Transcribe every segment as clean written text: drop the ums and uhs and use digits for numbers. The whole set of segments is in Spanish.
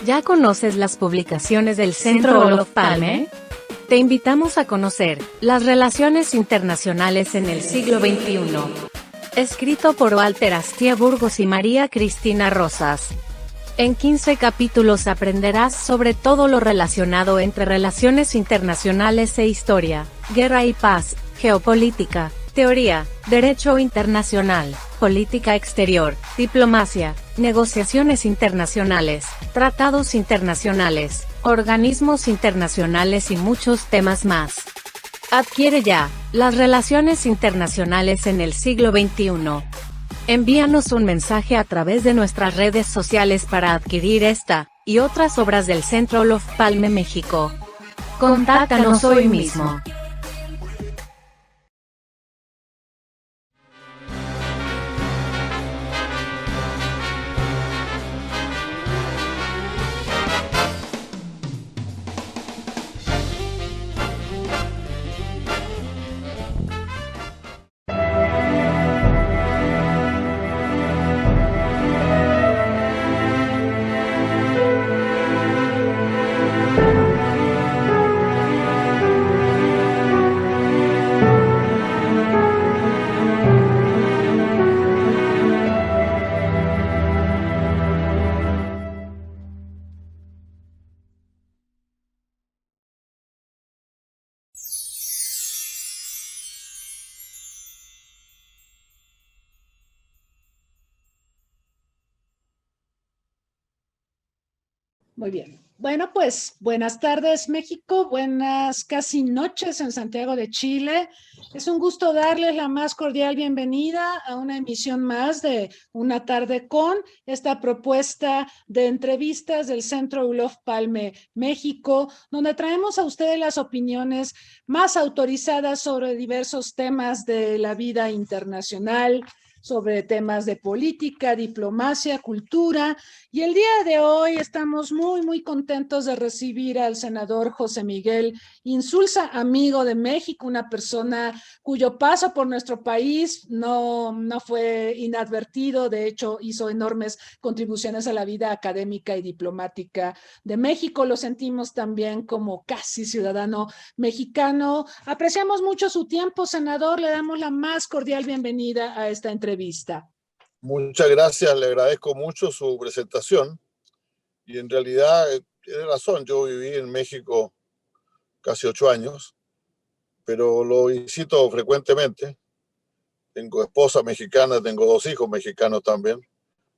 ¿Ya conoces las publicaciones del Centro Olof Palme? Te invitamos a conocer las relaciones internacionales en el siglo XXI. Escrito por Walter Astia Burgos y María Cristina Rosas. En 15 capítulos aprenderás sobre todo lo relacionado entre relaciones internacionales e historia, guerra y paz, geopolítica, teoría, derecho internacional, política exterior, diplomacia, negociaciones internacionales, tratados internacionales, organismos internacionales y muchos temas más. Adquiere ya las relaciones internacionales en el siglo XXI. Envíanos un mensaje a través de nuestras redes sociales para adquirir esta y otras obras del Centro Olof Palme México. Contáctanos hoy mismo. Muy bien. Bueno, pues buenas tardes México, buenas casi noches en Santiago de Chile. Es un gusto darles la más cordial bienvenida a una emisión más de Una Tarde con esta propuesta de entrevistas del Centro Olof Palme México, donde traemos a ustedes las opiniones más autorizadas sobre diversos temas de la vida internacional, sobre temas de política, diplomacia, cultura. Y el día de hoy estamos muy contentos de recibir al senador José Miguel Insulza, amigo de México, una persona cuyo paso por nuestro país no fue inadvertido, de hecho hizo enormes contribuciones a la vida académica y diplomática de México. Lo sentimos también como casi ciudadano mexicano. Apreciamos mucho su tiempo, senador, le damos la más cordial bienvenida a esta entrevista. Muchas gracias, le agradezco mucho su presentación y en realidad tiene razón, yo viví en México casi 8 años, pero lo visito frecuentemente. Tengo esposa mexicana, tengo 2 hijos mexicanos también,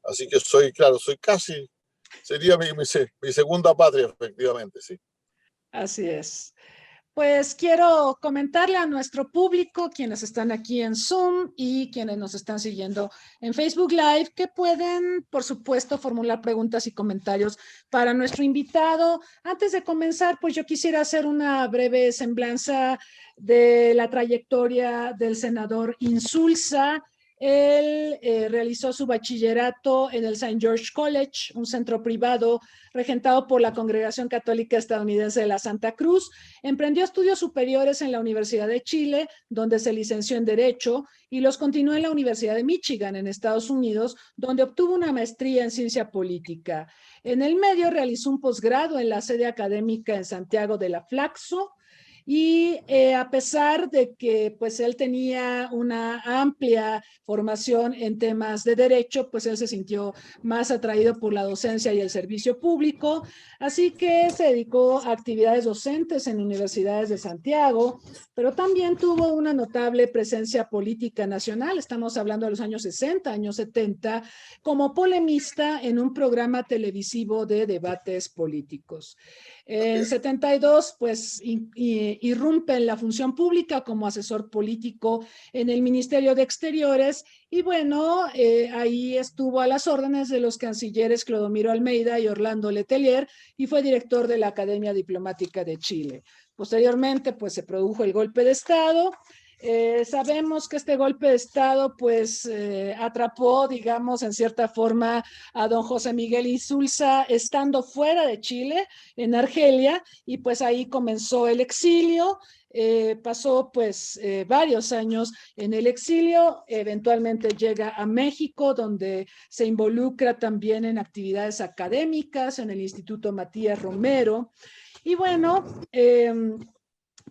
así que soy casi, sería mi segunda patria, efectivamente, sí. Así es. Pues quiero comentarle a nuestro público, quienes están aquí en Zoom y quienes nos están siguiendo en Facebook Live, que pueden, por supuesto, formular preguntas y comentarios para nuestro invitado. Antes de comenzar, pues yo quisiera hacer una breve semblanza de la trayectoria del senador Insulza. Él realizó su bachillerato en el St. George College, un centro privado regentado por la Congregación Católica Estadounidense de la Santa Cruz. Emprendió estudios superiores en la Universidad de Chile, donde se licenció en Derecho, y los continuó en la Universidad de Michigan, en Estados Unidos, donde obtuvo una maestría en Ciencia Política. En el medio realizó un posgrado en la sede académica en Santiago de la Flaxo, y a pesar de que pues él tenía una amplia formación en temas de derecho, pues él se sintió más atraído por la docencia y el servicio público, así que se dedicó a actividades docentes en universidades de Santiago, pero también tuvo una notable presencia política nacional, estamos hablando de los años 60, años 70, como polemista en un programa televisivo de debates políticos. En 72, pues, irrumpe en la función pública como asesor político en el Ministerio de Exteriores y bueno, ahí estuvo a las órdenes de los cancilleres Clodomiro Almeida y Orlando Letelier y fue director de la Academia Diplomática de Chile. Posteriormente, pues se produjo el golpe de Estado Sabemos que este golpe de Estado pues atrapó, digamos, en cierta forma a don José Miguel Insulza estando fuera de Chile, en Argelia, y pues ahí comenzó el exilio. Pasó pues varios años en el exilio, eventualmente llega a México, donde se involucra también en actividades académicas en el Instituto Matías Romero. Y bueno,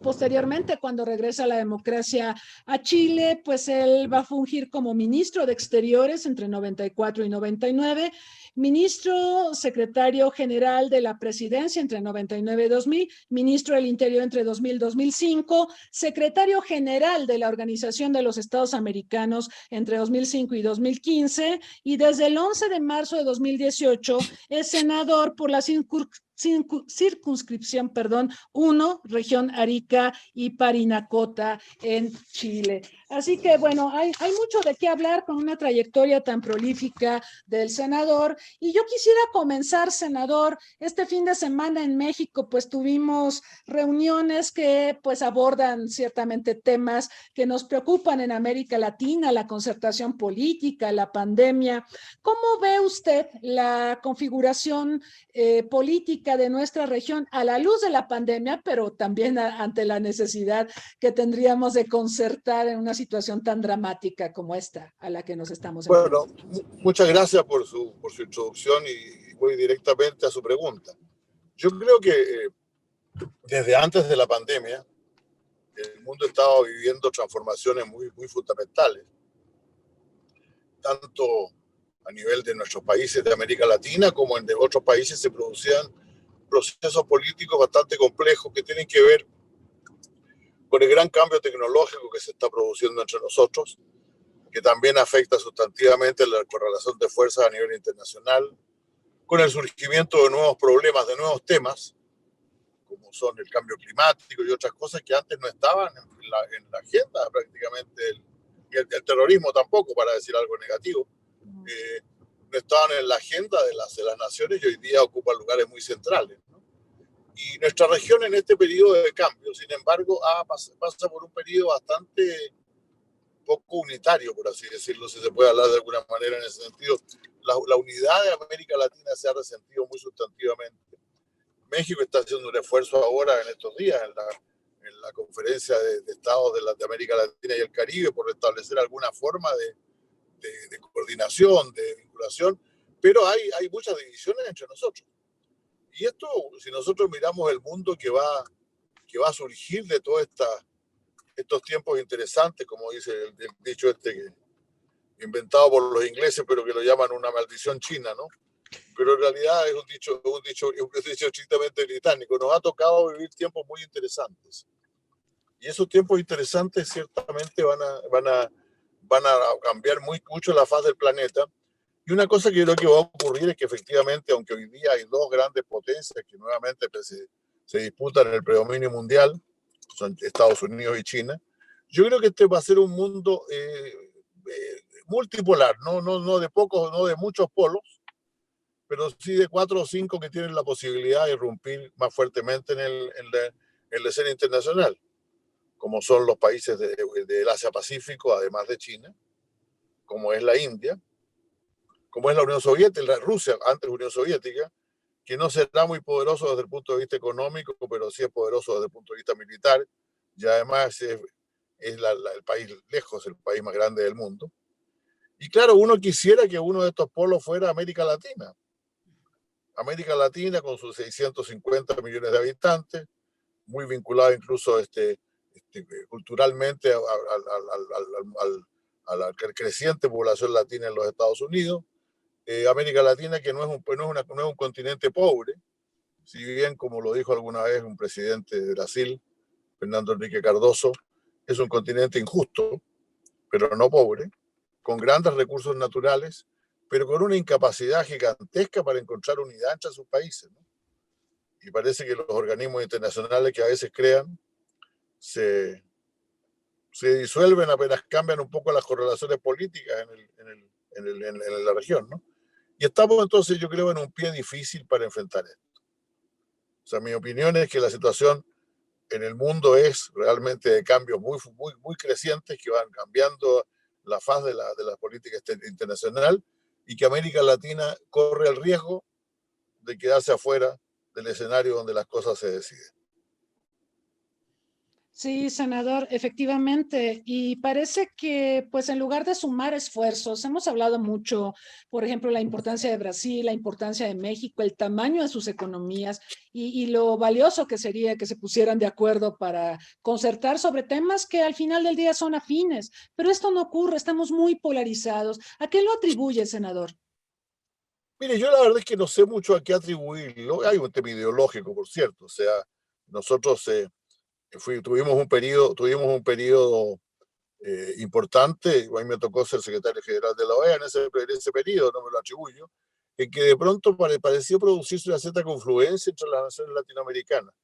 posteriormente, cuando regresa la democracia a Chile, pues él va a fungir como ministro de Exteriores entre 94 y 99, ministro secretario general de la presidencia entre 99 y 2000, ministro del Interior entre 2000 y 2005, secretario general de la Organización de los Estados Americanos entre 2005 y 2015, y desde el 11 de marzo de 2018 es senador por la circunscripción 1, región Arica y Parinacota en Chile. Así que bueno, hay mucho de qué hablar con una trayectoria tan prolífica del senador. Y yo quisiera comenzar, senador, este fin de semana en México, pues tuvimos reuniones que pues abordan ciertamente temas que nos preocupan en América Latina, la concertación política, la pandemia. ¿Cómo ve usted la configuración política de nuestra región a la luz de la pandemia, pero también ante la necesidad que tendríamos de concertar en una situación tan dramática como esta a la que nos estamos enfrentando? Bueno, muchas gracias por su introducción y voy directamente a su pregunta. Yo creo que desde antes de la pandemia, el mundo estaba viviendo transformaciones muy fundamentales, tanto a nivel de nuestros países de América Latina como en de otros países se producían procesos políticos bastante complejos que tienen que ver con el gran cambio tecnológico que se está produciendo entre nosotros, que también afecta sustantivamente la correlación de fuerzas a nivel internacional, con el surgimiento de nuevos problemas, de nuevos temas, como son el cambio climático y otras cosas que antes no estaban en la agenda prácticamente, el terrorismo tampoco, para decir algo negativo, no estaban en la agenda de las naciones y hoy día ocupan lugares muy centrales, ¿no? Y nuestra región en este periodo de cambio, sin embargo, pasa por un periodo bastante poco unitario, por así decirlo, si se puede hablar de alguna manera en ese sentido. La unidad de América Latina se ha resentido muy sustantivamente. México está haciendo un esfuerzo ahora en estos días en la conferencia de estados de América Latina y el Caribe por restablecer alguna forma de coordinación, de vinculación, pero hay muchas divisiones entre nosotros. Y esto, si nosotros miramos el mundo que va a surgir de todos estos tiempos interesantes, como dice el dicho inventado por los ingleses, pero que lo llaman una maldición china, ¿no? Pero en realidad es un dicho estrictamente británico. Nos ha tocado vivir tiempos muy interesantes. Y esos tiempos interesantes ciertamente van a cambiar mucho la faz del planeta. Y una cosa que yo creo que va a ocurrir es que efectivamente, aunque hoy día hay dos grandes potencias que nuevamente se disputan el predominio mundial, son Estados Unidos y China, yo creo que este va a ser un mundo multipolar, no de pocos, no de muchos polos, pero sí de 4 o 5 que tienen la posibilidad de irrumpir más fuertemente en la escena internacional, como son los países del Asia-Pacífico, además de China, como es la India, como es la Unión Soviética, la Rusia, antes Unión Soviética, que no será muy poderoso desde el punto de vista económico, pero sí es poderoso desde el punto de vista militar, y además es el país lejos, el país más grande del mundo. Y claro, uno quisiera que uno de estos polos fuera América Latina. América Latina con sus 650 millones de habitantes, muy vinculado incluso culturalmente a la creciente población latina en los Estados Unidos. América Latina que no es un continente pobre, si bien, como lo dijo alguna vez un presidente de Brasil, Fernando Henrique Cardoso, es un continente injusto, pero no pobre, con grandes recursos naturales, pero con una incapacidad gigantesca para encontrar unidad entre sus países, ¿no? Y parece que los organismos internacionales que a veces crean se disuelven apenas cambian un poco las correlaciones políticas en la región, ¿no? Y estamos entonces, yo creo, en un pie difícil para enfrentar esto. O sea, mi opinión es que la situación en el mundo es realmente de cambios muy crecientes que van cambiando la faz de la política internacional y que América Latina corre el riesgo de quedarse afuera del escenario donde las cosas se deciden. Sí, senador, efectivamente. Y parece que, pues, en lugar de sumar esfuerzos, hemos hablado mucho, por ejemplo, la importancia de Brasil, la importancia de México, el tamaño de sus economías y lo valioso que sería que se pusieran de acuerdo para concertar sobre temas que al final del día son afines. Pero esto no ocurre, estamos muy polarizados. ¿A qué lo atribuye, senador? Mire, yo la verdad es que no sé mucho a qué atribuirlo. Hay un tema ideológico, por cierto. O sea, nosotros tuvimos un periodo importante. A mí me tocó ser secretario general de la OEA en ese periodo, no me lo atribuyo, en que de pronto pareció producirse una cierta confluencia entre las naciones latinoamericanas.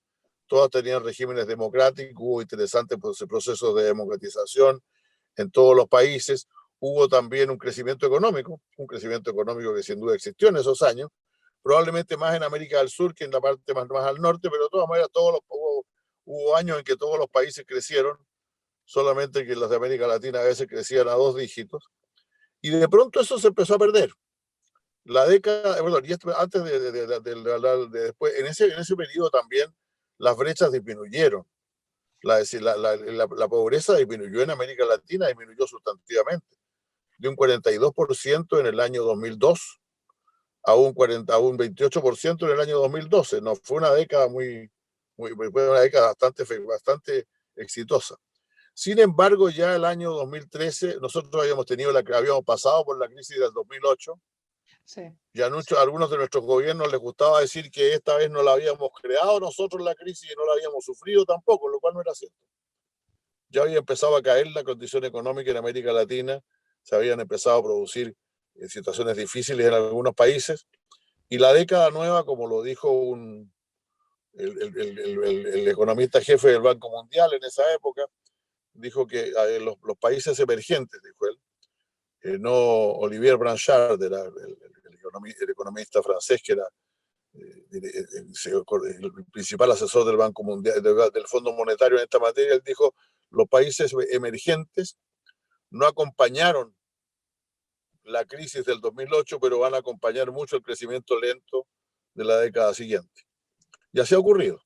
Todas tenían regímenes democráticos, hubo interesantes procesos de democratización en todos los países. Hubo también un crecimiento económico que sin duda existió en esos años, probablemente más en América del Sur que en la parte más al norte, pero de todas maneras hubo años en que todos los países crecieron, solamente que los de América Latina a veces crecían a 2 dígitos, y de pronto eso se empezó a perder. La década, bueno, y antes después, en ese periodo también las brechas disminuyeron. La pobreza disminuyó en América Latina, disminuyó sustantivamente, de un 42% en el año 2002 a un 28% en el año 2012. No, fue una década fue una década bastante exitosa. Sin embargo, ya el año 2013, nosotros habíamos pasado por la crisis del 2008, Sí. y a algunos de nuestros gobiernos les gustaba decir que esta vez no la habíamos creado nosotros la crisis y no la habíamos sufrido tampoco, lo cual no era cierto. Ya había empezado a caer la condición económica en América Latina, se habían empezado a producir situaciones difíciles en algunos países, y la década nueva, como lo dijo el economista jefe del Banco Mundial en esa época, dijo que los países emergentes, dijo él, no Olivier Blanchard, era el economista francés que era el principal asesor del Banco Mundial, del Fondo Monetario en esta materia. Él dijo: los países emergentes no acompañaron la crisis del 2008, pero van a acompañar mucho el crecimiento lento de la década siguiente. Y así ha ocurrido.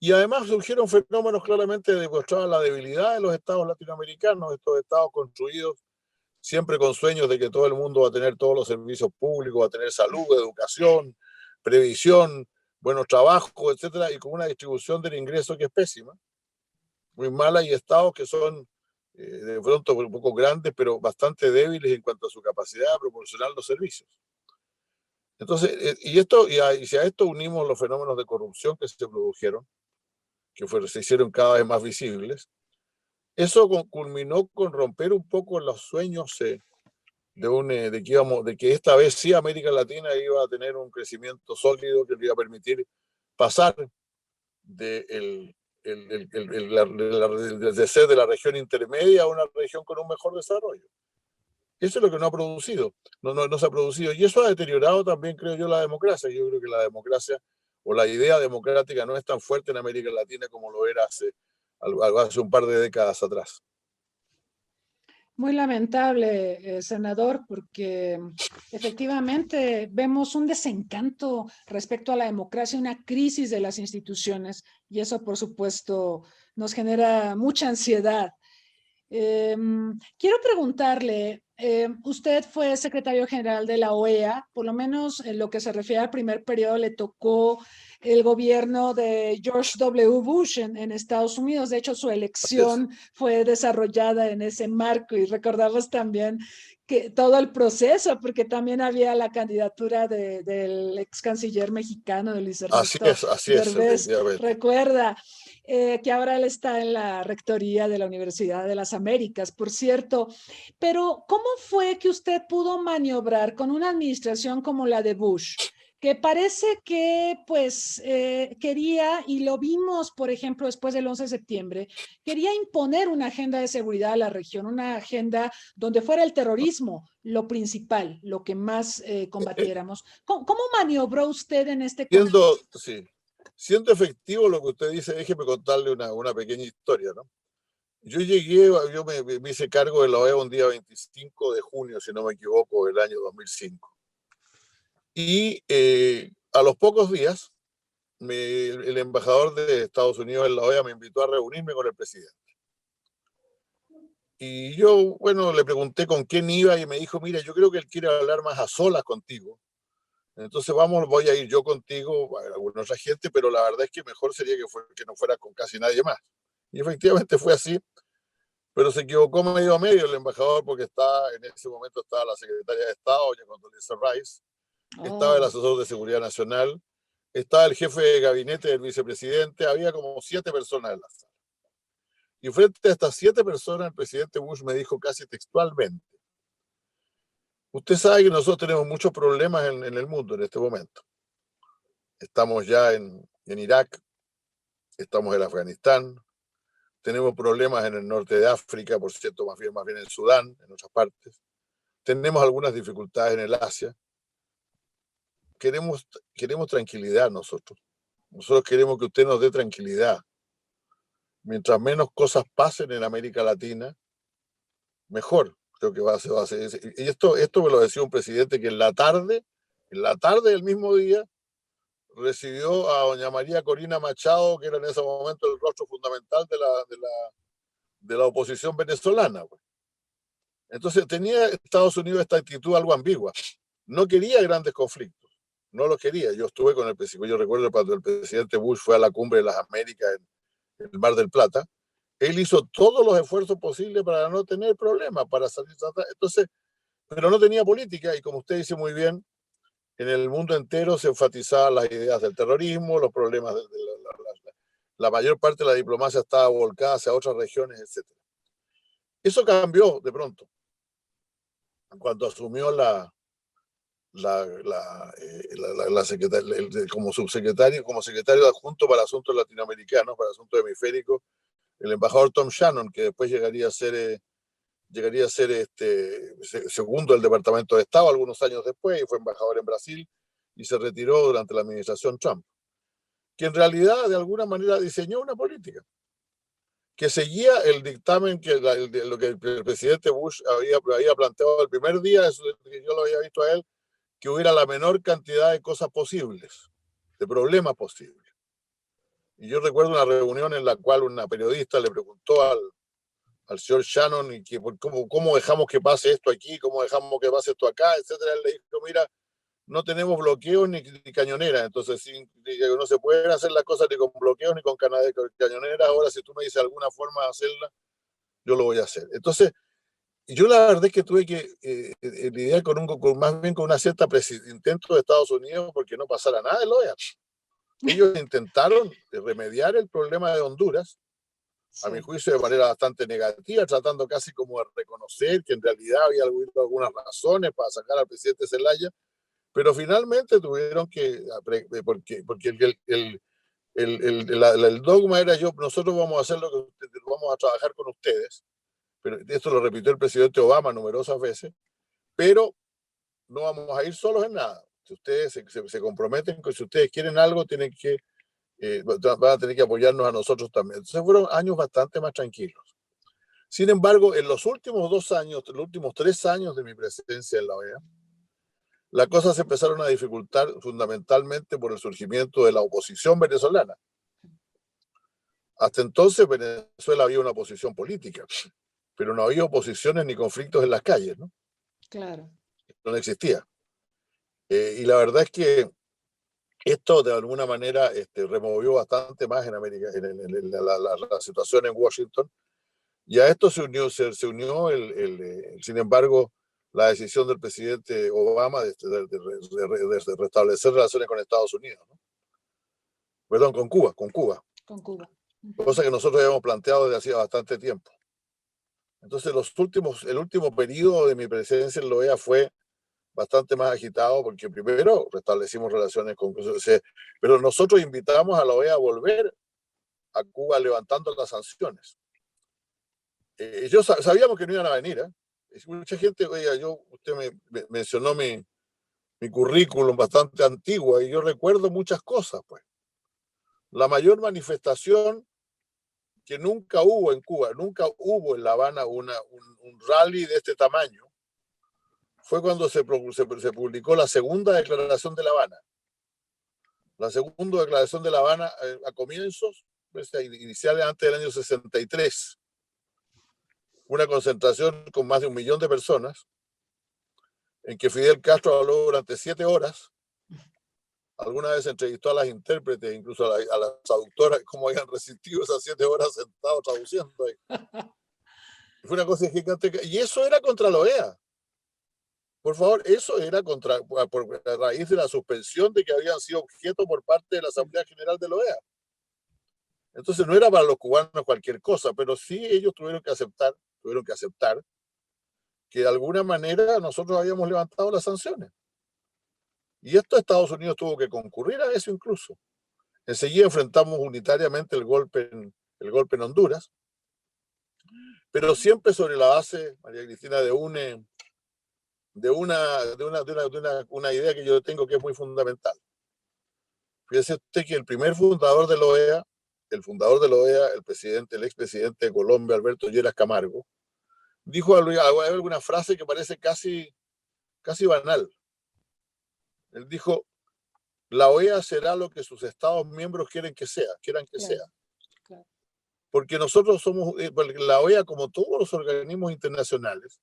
Y además surgieron fenómenos claramente que demostraban la debilidad de los estados latinoamericanos, estos estados construidos siempre con sueños de que todo el mundo va a tener todos los servicios públicos, va a tener salud, educación, previsión, buenos trabajos, etcétera, y con una distribución del ingreso que es pésima, muy mala, y estados que son de pronto un poco grandes, pero bastante débiles en cuanto a su capacidad de proporcionar los servicios. Entonces, si a esto unimos los fenómenos de corrupción que se produjeron, se hicieron cada vez más visibles, eso culminó con romper un poco los sueños de que esta vez sí América Latina iba a tener un crecimiento sólido que le iba a permitir pasar de ser de la región intermedia a una región con un mejor desarrollo. Eso es lo que no ha producido, no se ha producido. Y eso ha deteriorado también, creo yo, la democracia. Yo creo que la democracia o la idea democrática no es tan fuerte en América Latina como lo era hace un par de décadas atrás. Muy lamentable, senador, porque efectivamente vemos un desencanto respecto a la democracia, una crisis de las instituciones, y eso, por supuesto, nos genera mucha ansiedad. Quiero preguntarle, usted fue secretario general de la OEA, por lo menos en lo que se refiere al primer periodo le tocó el gobierno de George W. Bush en Estados Unidos. De hecho, su elección fue desarrollada en ese marco, y recordamos también que todo el proceso, porque también había la candidatura del ex canciller mexicano, de Luis Ernesto Derbez, recuerda. Que ahora él está en la rectoría de la Universidad de las Américas, por cierto. Pero, ¿cómo fue que usted pudo maniobrar con una administración como la de Bush, que parece que pues quería, y lo vimos, por ejemplo, después del 11 de septiembre, quería imponer una agenda de seguridad a la región, una agenda donde fuera el terrorismo lo principal, lo que más combatiéramos? ¿Cómo maniobró usted en este contexto? Sí. Siendo efectivo lo que usted dice, déjeme contarle una pequeña historia, ¿no? Yo llegué, yo me hice cargo de la OEA un día 25 de junio, si no me equivoco, del año 2005. Y a los pocos días, el embajador de Estados Unidos en la OEA me invitó a reunirme con el presidente. Y yo, bueno, le pregunté con quién iba y me dijo, mira, yo creo que él quiere hablar más a solas contigo. Entonces vamos, voy a ir yo contigo, alguna otra gente, pero la verdad es que mejor sería que no fuera con casi nadie más. Y efectivamente fue así, pero se equivocó medio a medio el embajador porque en ese momento estaba la secretaria de Estado, doña Condoleezza Rice, estaba el Oh, asesor de seguridad nacional, estaba el jefe de gabinete del vicepresidente, había como 7 personas en la sala. Y frente a estas 7 personas, el presidente Bush me dijo casi textualmente, usted sabe que nosotros tenemos muchos problemas en el mundo en este momento. Estamos ya en Irak, estamos en Afganistán, tenemos problemas en el norte de África, por cierto, más bien en Sudán, en otras partes. Tenemos algunas dificultades en el Asia. Queremos tranquilidad nosotros. Nosotros queremos que usted nos dé tranquilidad. Mientras menos cosas pasen en América Latina, mejor. Creo que va a ser. Y esto me lo decía un presidente que en la tarde del mismo día, recibió a doña María Corina Machado, que era en ese momento el rostro fundamental de la oposición venezolana. Entonces tenía Estados Unidos esta actitud algo ambigua. No quería grandes conflictos, no los quería. Yo estuve con el presidente, yo recuerdo cuando el presidente Bush fue a la cumbre de las Américas en el Mar del Plata, él hizo todos los esfuerzos posibles para no tener problemas, para salir. Entonces, pero no tenía política y como usted dice muy bien, en el mundo entero se enfatizaban las ideas del terrorismo, los problemas la mayor parte de la diplomacia estaba volcada hacia otras regiones, etc. Eso cambió de pronto cuando asumió como subsecretario, como secretario adjunto para asuntos latinoamericanos, para asuntos hemisféricos, el embajador Tom Shannon, que después llegaría a ser segundo del Departamento de Estado algunos años después, y fue embajador en Brasil y se retiró durante la administración Trump, que en realidad de alguna manera diseñó una política que seguía el dictamen lo que el presidente Bush había planteado el primer día, eso que yo lo había visto a él, que hubiera la menor cantidad de cosas posibles, de problemas posibles. Y yo recuerdo una reunión en la cual una periodista le preguntó al señor Shannon y que cómo dejamos que pase esto aquí, cómo dejamos que pase esto acá, etcétera. Él le dijo, mira, no tenemos bloqueos ni cañoneras, entonces no se pueden hacer las cosas ni con bloqueos ni con cañoneras. Ahora, si tú me dices alguna forma de hacerla, yo lo voy a hacer. Entonces, yo la verdad es que tuve que lidiar más bien con una cierta intento de Estados Unidos porque no pasara nada de OEA. Ellos intentaron remediar el problema de Honduras, a mi juicio de manera bastante negativa, tratando casi como de reconocer que en realidad había algunas razones para sacar al presidente Zelaya, pero finalmente tuvieron que, porque el dogma era nosotros vamos a hacer vamos a trabajar con ustedes, pero esto lo repitió el presidente Obama numerosas veces, pero no vamos a ir solos en nada. Si ustedes se comprometen, que si ustedes quieren algo, van a tener que apoyarnos a nosotros también. Entonces fueron años bastante más tranquilos. Sin embargo, en los últimos 2 años, los últimos 3 años de mi presencia en la OEA, las cosas se empezaron a dificultar fundamentalmente por el surgimiento de la oposición venezolana. Hasta entonces Venezuela había una oposición política, pero no había oposiciones ni conflictos en las calles, ¿no? claro. No existía. Y la verdad es que esto de alguna manera removió bastante más en América, la situación en Washington, y a esto se unió sin embargo, la decisión del presidente Obama de restablecer relaciones con Estados Unidos, ¿no? Perdón, con Cuba, Con Cuba. cosa que nosotros habíamos planteado desde hacía bastante tiempo. Entonces, el último periodo de mi presencia en la OEA fue bastante más agitado porque primero restablecimos relaciones con Cuba, pero nosotros invitamos a la OEA a volver a Cuba levantando las sanciones. Sabíamos que no iban a venir, ¿eh? Mucha gente, oiga, usted me mencionó mi currículum bastante antiguo y yo recuerdo muchas cosas, pues. La mayor manifestación que nunca hubo en Cuba, nunca hubo en La Habana un rally de este tamaño, fue cuando se publicó la segunda declaración de La Habana. La segunda declaración de La Habana a comienzos, iniciales antes del año 63. Una concentración con más de 1 millón de personas, en que Fidel Castro habló durante 7 horas. Alguna vez entrevistó a las intérpretes, incluso a las traductoras, cómo habían resistido esas 7 horas sentados traduciendo ahí. Fue una cosa gigante. Y eso era contra la OEA. Por favor, eso era por a raíz de la suspensión de que habían sido objeto por parte de la Asamblea General de la OEA. Entonces no era para los cubanos cualquier cosa, pero sí ellos tuvieron que aceptar que de alguna manera nosotros habíamos levantado las sanciones. Y esto Estados Unidos tuvo que concurrir a eso incluso. Enseguida enfrentamos unitariamente el golpe en Honduras, pero siempre sobre la base, María Cristina, de una idea que yo tengo que es muy fundamental. Fíjese usted que el primer fundador de la OEA, el expresidente de Colombia, Alberto Lleras Camargo, dijo alguna frase que parece casi banal. Él dijo: la OEA será lo que sus Estados miembros quieran que sea. Claro. Porque nosotros somos, la OEA, como todos los organismos internacionales,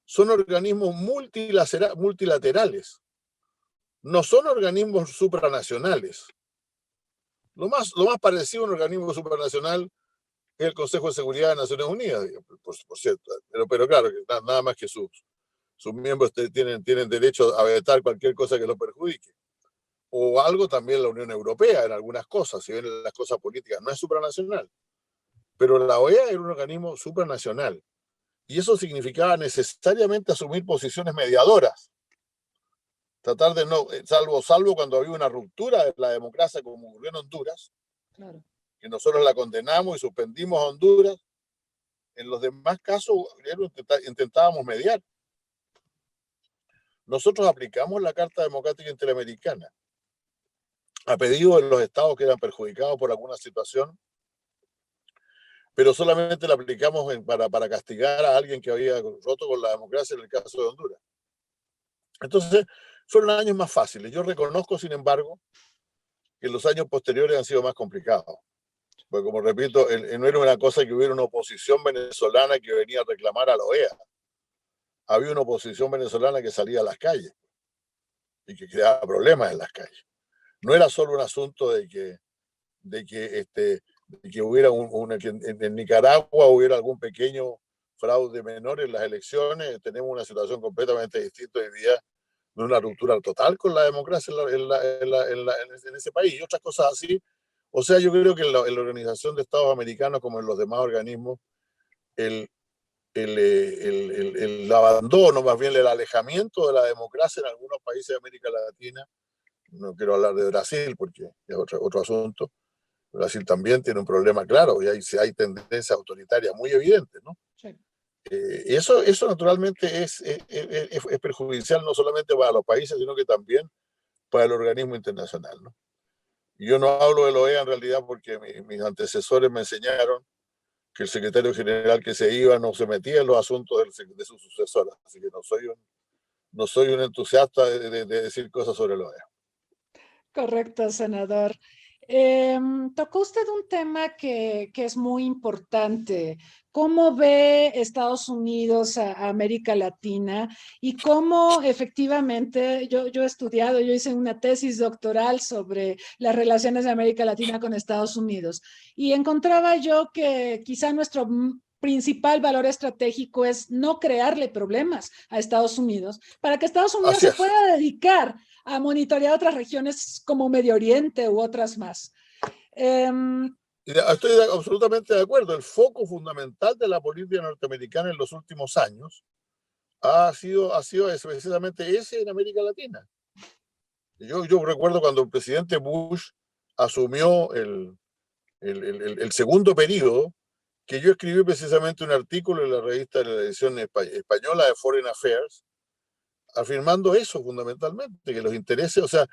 son organismos multilaterales, no son organismos supranacionales. Lo más parecido a un organismo supranacional es el Consejo de Seguridad de Naciones Unidas, por cierto, pero claro, nada más que sus miembros tienen derecho a vetar cualquier cosa que los perjudique. O algo también la Unión Europea en algunas cosas, si bien en las cosas políticas no es supranacional. Pero la OEA era un organismo supranacional. Y eso significaba necesariamente asumir posiciones mediadoras. Tratar de no, salvo cuando había una ruptura de la democracia, como ocurrió en Honduras, claro, que nosotros la condenamos y suspendimos a Honduras. En los demás casos intentábamos mediar. Nosotros aplicamos la Carta Democrática Interamericana a pedido de los estados que eran perjudicados por alguna situación, pero solamente la aplicamos para castigar a alguien que había roto con la democracia, en el caso de Honduras. Entonces, fueron años más fáciles. Yo reconozco, sin embargo, que los años posteriores han sido más complicados. Porque, como repito, no era una cosa que hubiera una oposición venezolana que venía a reclamar a la OEA. Había una oposición venezolana que salía a las calles y que creaba problemas en las calles. No era solo un asunto de que hubiera que en Nicaragua hubiera algún pequeño fraude menor en las elecciones. Tenemos una situación completamente distinta hoy día, de una ruptura total con la democracia en ese país y otras cosas así. O sea, yo creo que en la Organización de Estados Americanos, como en los demás organismos, el abandono, más bien el alejamiento de la democracia en algunos países de América Latina, no quiero hablar de Brasil porque es otro asunto. Brasil también tiene un problema claro y hay tendencias autoritarias muy evidentes, ¿no? Sí. Eso naturalmente es perjudicial no solamente para los países, sino que también para el organismo internacional, ¿no? Y yo no hablo de la OEA en realidad porque mis antecesores me enseñaron que el secretario general que se iba no se metía en los asuntos de sus sucesoras, así que no soy un entusiasta de decir cosas sobre la OEA. Correcto, senador. Tocó usted un tema que es muy importante. ¿Cómo ve Estados Unidos a América Latina y cómo efectivamente, yo he estudiado, yo hice una tesis doctoral sobre las relaciones de América Latina con Estados Unidos y encontraba yo que quizá nuestro principal valor estratégico es no crearle problemas a Estados Unidos para que Estados Unidos se pueda dedicar a monitorear otras regiones como Medio Oriente u otras más. Estoy absolutamente de acuerdo. El foco fundamental de la política norteamericana en los últimos años ha sido precisamente ese en América Latina. Yo recuerdo cuando el presidente Bush asumió el segundo periodo, que yo escribí precisamente un artículo en la revista de la edición española de Foreign Affairs, afirmando eso fundamentalmente, que los intereses, o sea,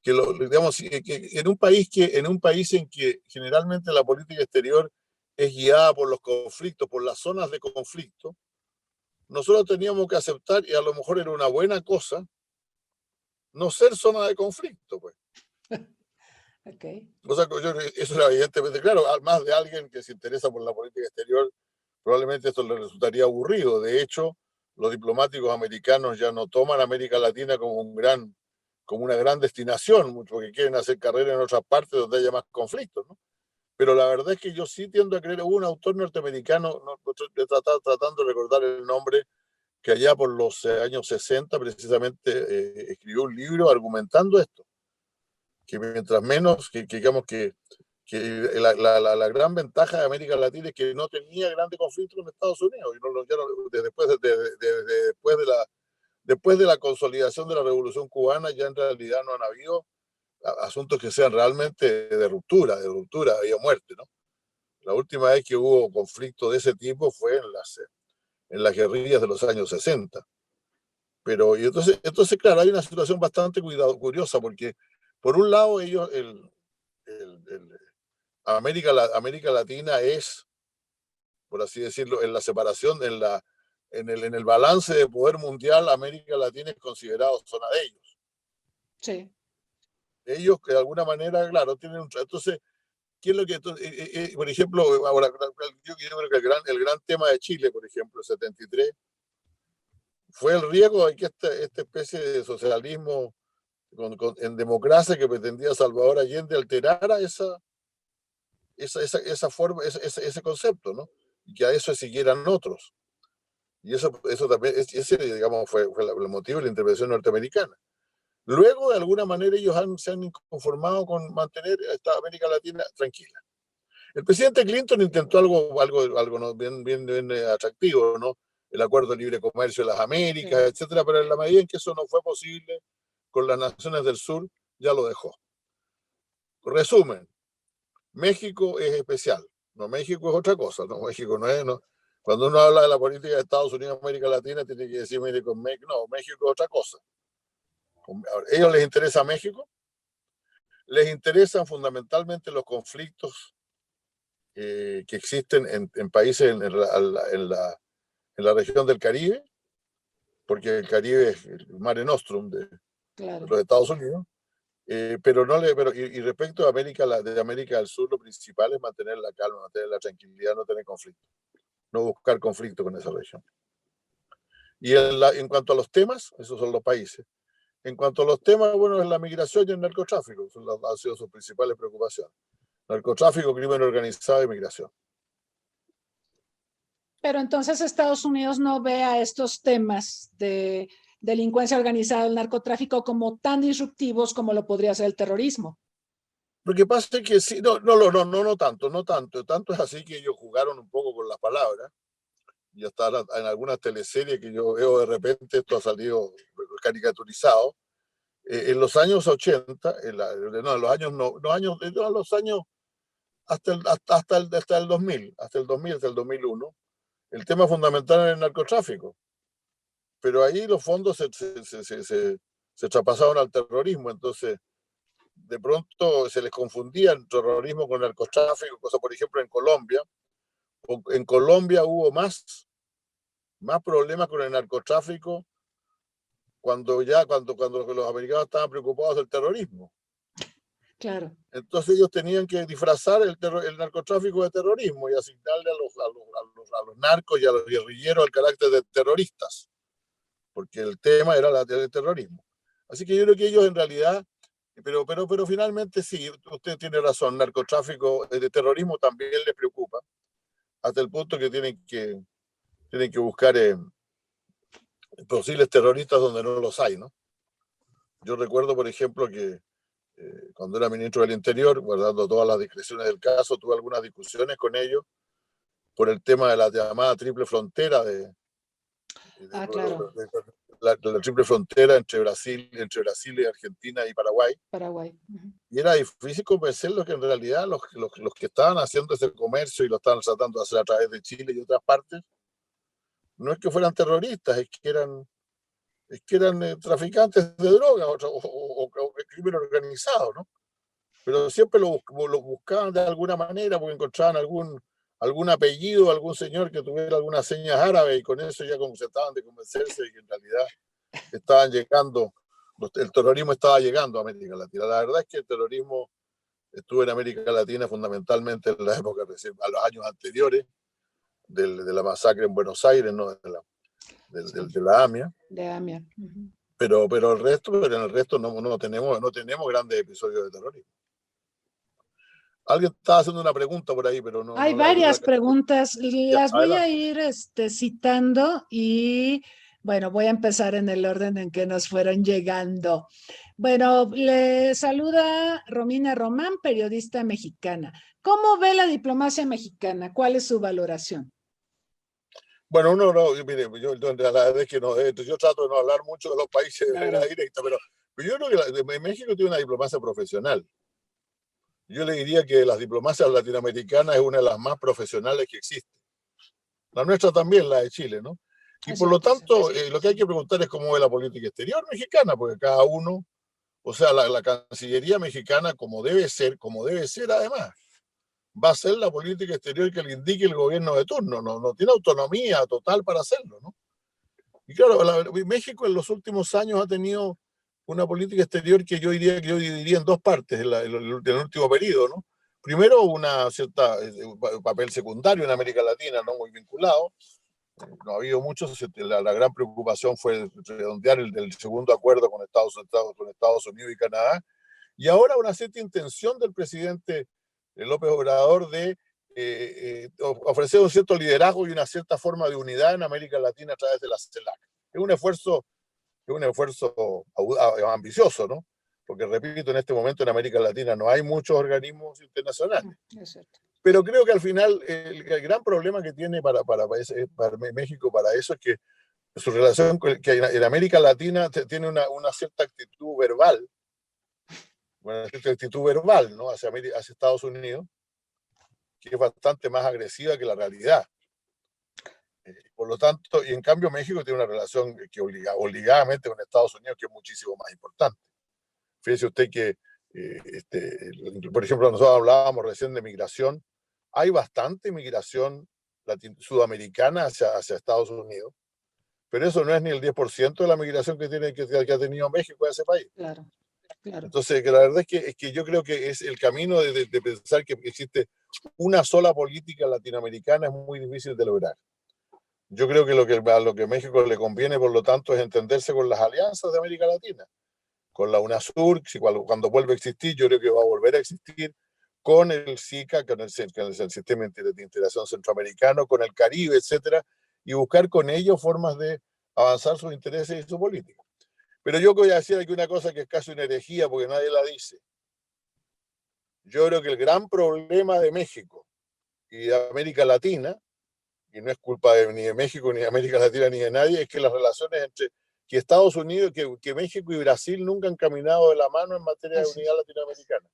digamos, que en un país en que generalmente la política exterior es guiada por los conflictos, por las zonas de conflicto, nosotros teníamos que aceptar, y a lo mejor era una buena cosa, no ser zona de conflicto, pues. Okay. O sea, eso era evidentemente claro, más de alguien que se interesa por la política exterior, probablemente esto le resultaría aburrido. De hecho, los diplomáticos americanos ya no toman América Latina como una gran destinación, porque quieren hacer carrera en otras partes donde haya más conflictos, ¿no? Pero la verdad es que yo sí tiendo a creer, hubo un autor norteamericano, no, tratando de recordar el nombre, que allá por los años 60 precisamente escribió un libro argumentando esto, que mientras menos, digamos que la gran ventaja de América Latina es que no tenía grandes conflictos con Estados Unidos, y después de la consolidación de la Revolución Cubana ya en realidad no han habido asuntos que sean realmente de ruptura, vida o muerte, ¿no? La última vez que hubo conflicto de ese tipo fue en las guerrillas de los años 60. Pero, y entonces, claro, hay una situación bastante curiosa, porque por un lado ellos, América Latina es, por así decirlo, en la separación, en el balance de poder mundial, América Latina es considerado zona de ellos. Sí. Ellos que de alguna manera, claro, tienen entonces, ¿qué es lo que, por ejemplo, ahora, yo creo que el gran tema de Chile, por ejemplo, el 73, fue el riesgo de que esta especie de socialismo en democracia que pretendía Salvador Allende alterara esa forma, ese concepto, ¿no? Y que a eso siguieran otros. Y eso también, ese, digamos, fue el motivo de la intervención norteamericana. Luego, de alguna manera, ellos se han conformado con mantener esta América Latina tranquila. El presidente Clinton intentó algo ¿no? bien atractivo, ¿no? El acuerdo de libre comercio de las Américas, sí, etcétera, pero en la medida en que eso no fue posible con las naciones del sur, ya lo dejó. Resumen, México es especial, no, México es otra cosa, no, México no es, no. Cuando uno habla de la política de Estados Unidos América Latina, tiene que decir, mire, con México, no, México es otra cosa. A ellos les interesa México, les interesan fundamentalmente los conflictos que existen en países en la región del Caribe, porque el Caribe es el Mare Nostrum de los Estados Unidos, pero y respecto a de América del Sur, lo principal es mantener la calma, mantener la tranquilidad, no tener conflicto, no buscar conflicto con esa región. Y en cuanto a los temas, esos son los países. En cuanto a los temas, bueno, es la migración y el narcotráfico, han sido sus principales preocupaciones. Narcotráfico, crimen organizado y migración. Pero entonces Estados Unidos no ve a estos temas de delincuencia organizada, el narcotráfico, como tan disruptivos como lo podría ser el terrorismo. Lo que pasa es que sí, no tanto. Tanto es así que ellos jugaron un poco con las palabras. Y hasta en algunas teleseries que yo veo de repente esto ha salido caricaturizado. En los años 80, hasta el 2000, hasta el 2001, el tema fundamental era el narcotráfico. Pero ahí los fondos se traspasaron al terrorismo, entonces de pronto se les confundía el terrorismo con el narcotráfico, cosa por ejemplo en Colombia. En Colombia hubo más problemas con el narcotráfico cuando los americanos estaban preocupados del terrorismo. Claro. Entonces ellos tenían que disfrazar el narcotráfico de terrorismo y asignarle a los narcos y a los guerrilleros el carácter de terroristas, porque el tema era el terrorismo. Así que yo creo que ellos en realidad, pero finalmente sí, usted tiene razón, narcotráfico, de terrorismo también les preocupa, hasta el punto que tienen que buscar posibles terroristas donde no los hay, ¿no? Yo recuerdo, por ejemplo, que cuando era ministro del Interior, guardando todas las discreciones del caso, tuve algunas discusiones con ellos por el tema de la llamada triple frontera claro. La triple frontera entre Brasil y Argentina y Paraguay. Y era difícil convencerlos que en realidad los que estaban haciendo ese comercio y lo estaban tratando de hacer a través de Chile y otras partes, no es que fueran terroristas, es que eran es que eran traficantes de drogas o crimen organizado, ¿no? Pero siempre lo buscaban de alguna manera porque encontraban algún apellido, algún señor que tuviera algunas señas árabes y con eso ya como se trataban de convencerse de que en realidad estaban llegando, el terrorismo estaba llegando a América Latina. La verdad es que el terrorismo estuvo en América Latina fundamentalmente en la época, a los años anteriores de la masacre en Buenos Aires, ¿no? De la AMIA. De AMIA. Uh-huh. Pero en el resto no tenemos grandes episodios de terrorismo. Alguien estaba haciendo una pregunta por ahí, pero no. Hay varias preguntas, las voy a ir citando y bueno, voy a empezar en el orden en que nos fueron llegando. Bueno, le saluda Romina Román, periodista mexicana. ¿Cómo ve la diplomacia mexicana? ¿Cuál es su valoración? Bueno, mire, yo la verdad es que yo trato de no hablar mucho de los países de manera directa, pero yo creo que México tiene una diplomacia profesional. Yo le diría que las diplomacias latinoamericanas es una de las más profesionales que existen. La nuestra también, la de Chile, ¿no? Y por lo tanto, lo que hay que preguntar es cómo ve la política exterior mexicana, porque cada uno, o sea, la Cancillería mexicana, como debe ser además, va a ser la política exterior que le indique el gobierno de turno, no tiene autonomía total para hacerlo, ¿no? Y claro, México en los últimos años ha tenido una política exterior que yo dividiría en dos partes en el último periodo, ¿no? Primero, un papel secundario en América Latina, no muy vinculado. No ha habido mucho. La gran preocupación fue redondear el segundo acuerdo con Estados Unidos y Canadá. Y ahora una cierta intención del presidente López Obrador de ofrecer un cierto liderazgo y una cierta forma de unidad en América Latina a través de la CELAC. Es un esfuerzo ambicioso, ¿no? Porque, repito, en este momento en América Latina no hay muchos organismos internacionales. Pero creo que al final el gran problema que tiene para México para eso es que su relación que en América Latina tiene una cierta actitud verbal, ¿no? hacia Estados Unidos, que es bastante más agresiva que la realidad. Por lo tanto, y en cambio México tiene una relación que obligadamente con Estados Unidos que es muchísimo más importante. Fíjese usted que, por ejemplo, nosotros hablábamos recién de migración. Hay bastante migración sudamericana hacia Estados Unidos, pero eso no es ni el 10% de la migración que ha tenido México a ese país. Claro. Entonces, que la verdad es que yo creo que es el camino de pensar que existe una sola política latinoamericana es muy difícil de lograr. Yo creo que a lo que a México le conviene, por lo tanto, es entenderse con las alianzas de América Latina, con la UNASUR, cuando vuelve a existir, yo creo que va a volver a existir, con el SICA, con el Sistema de Integración Centroamericano, con el Caribe, etcétera, y buscar con ellos formas de avanzar sus intereses y su política. Pero yo voy a decir aquí una cosa que es casi una herejía porque nadie la dice. Yo creo que el gran problema de México y de América Latina, y no es culpa ni de México, ni de América Latina, ni de nadie, es que las relaciones entre Estados Unidos, que México y Brasil nunca han caminado de la mano en materia de unidad latinoamericana.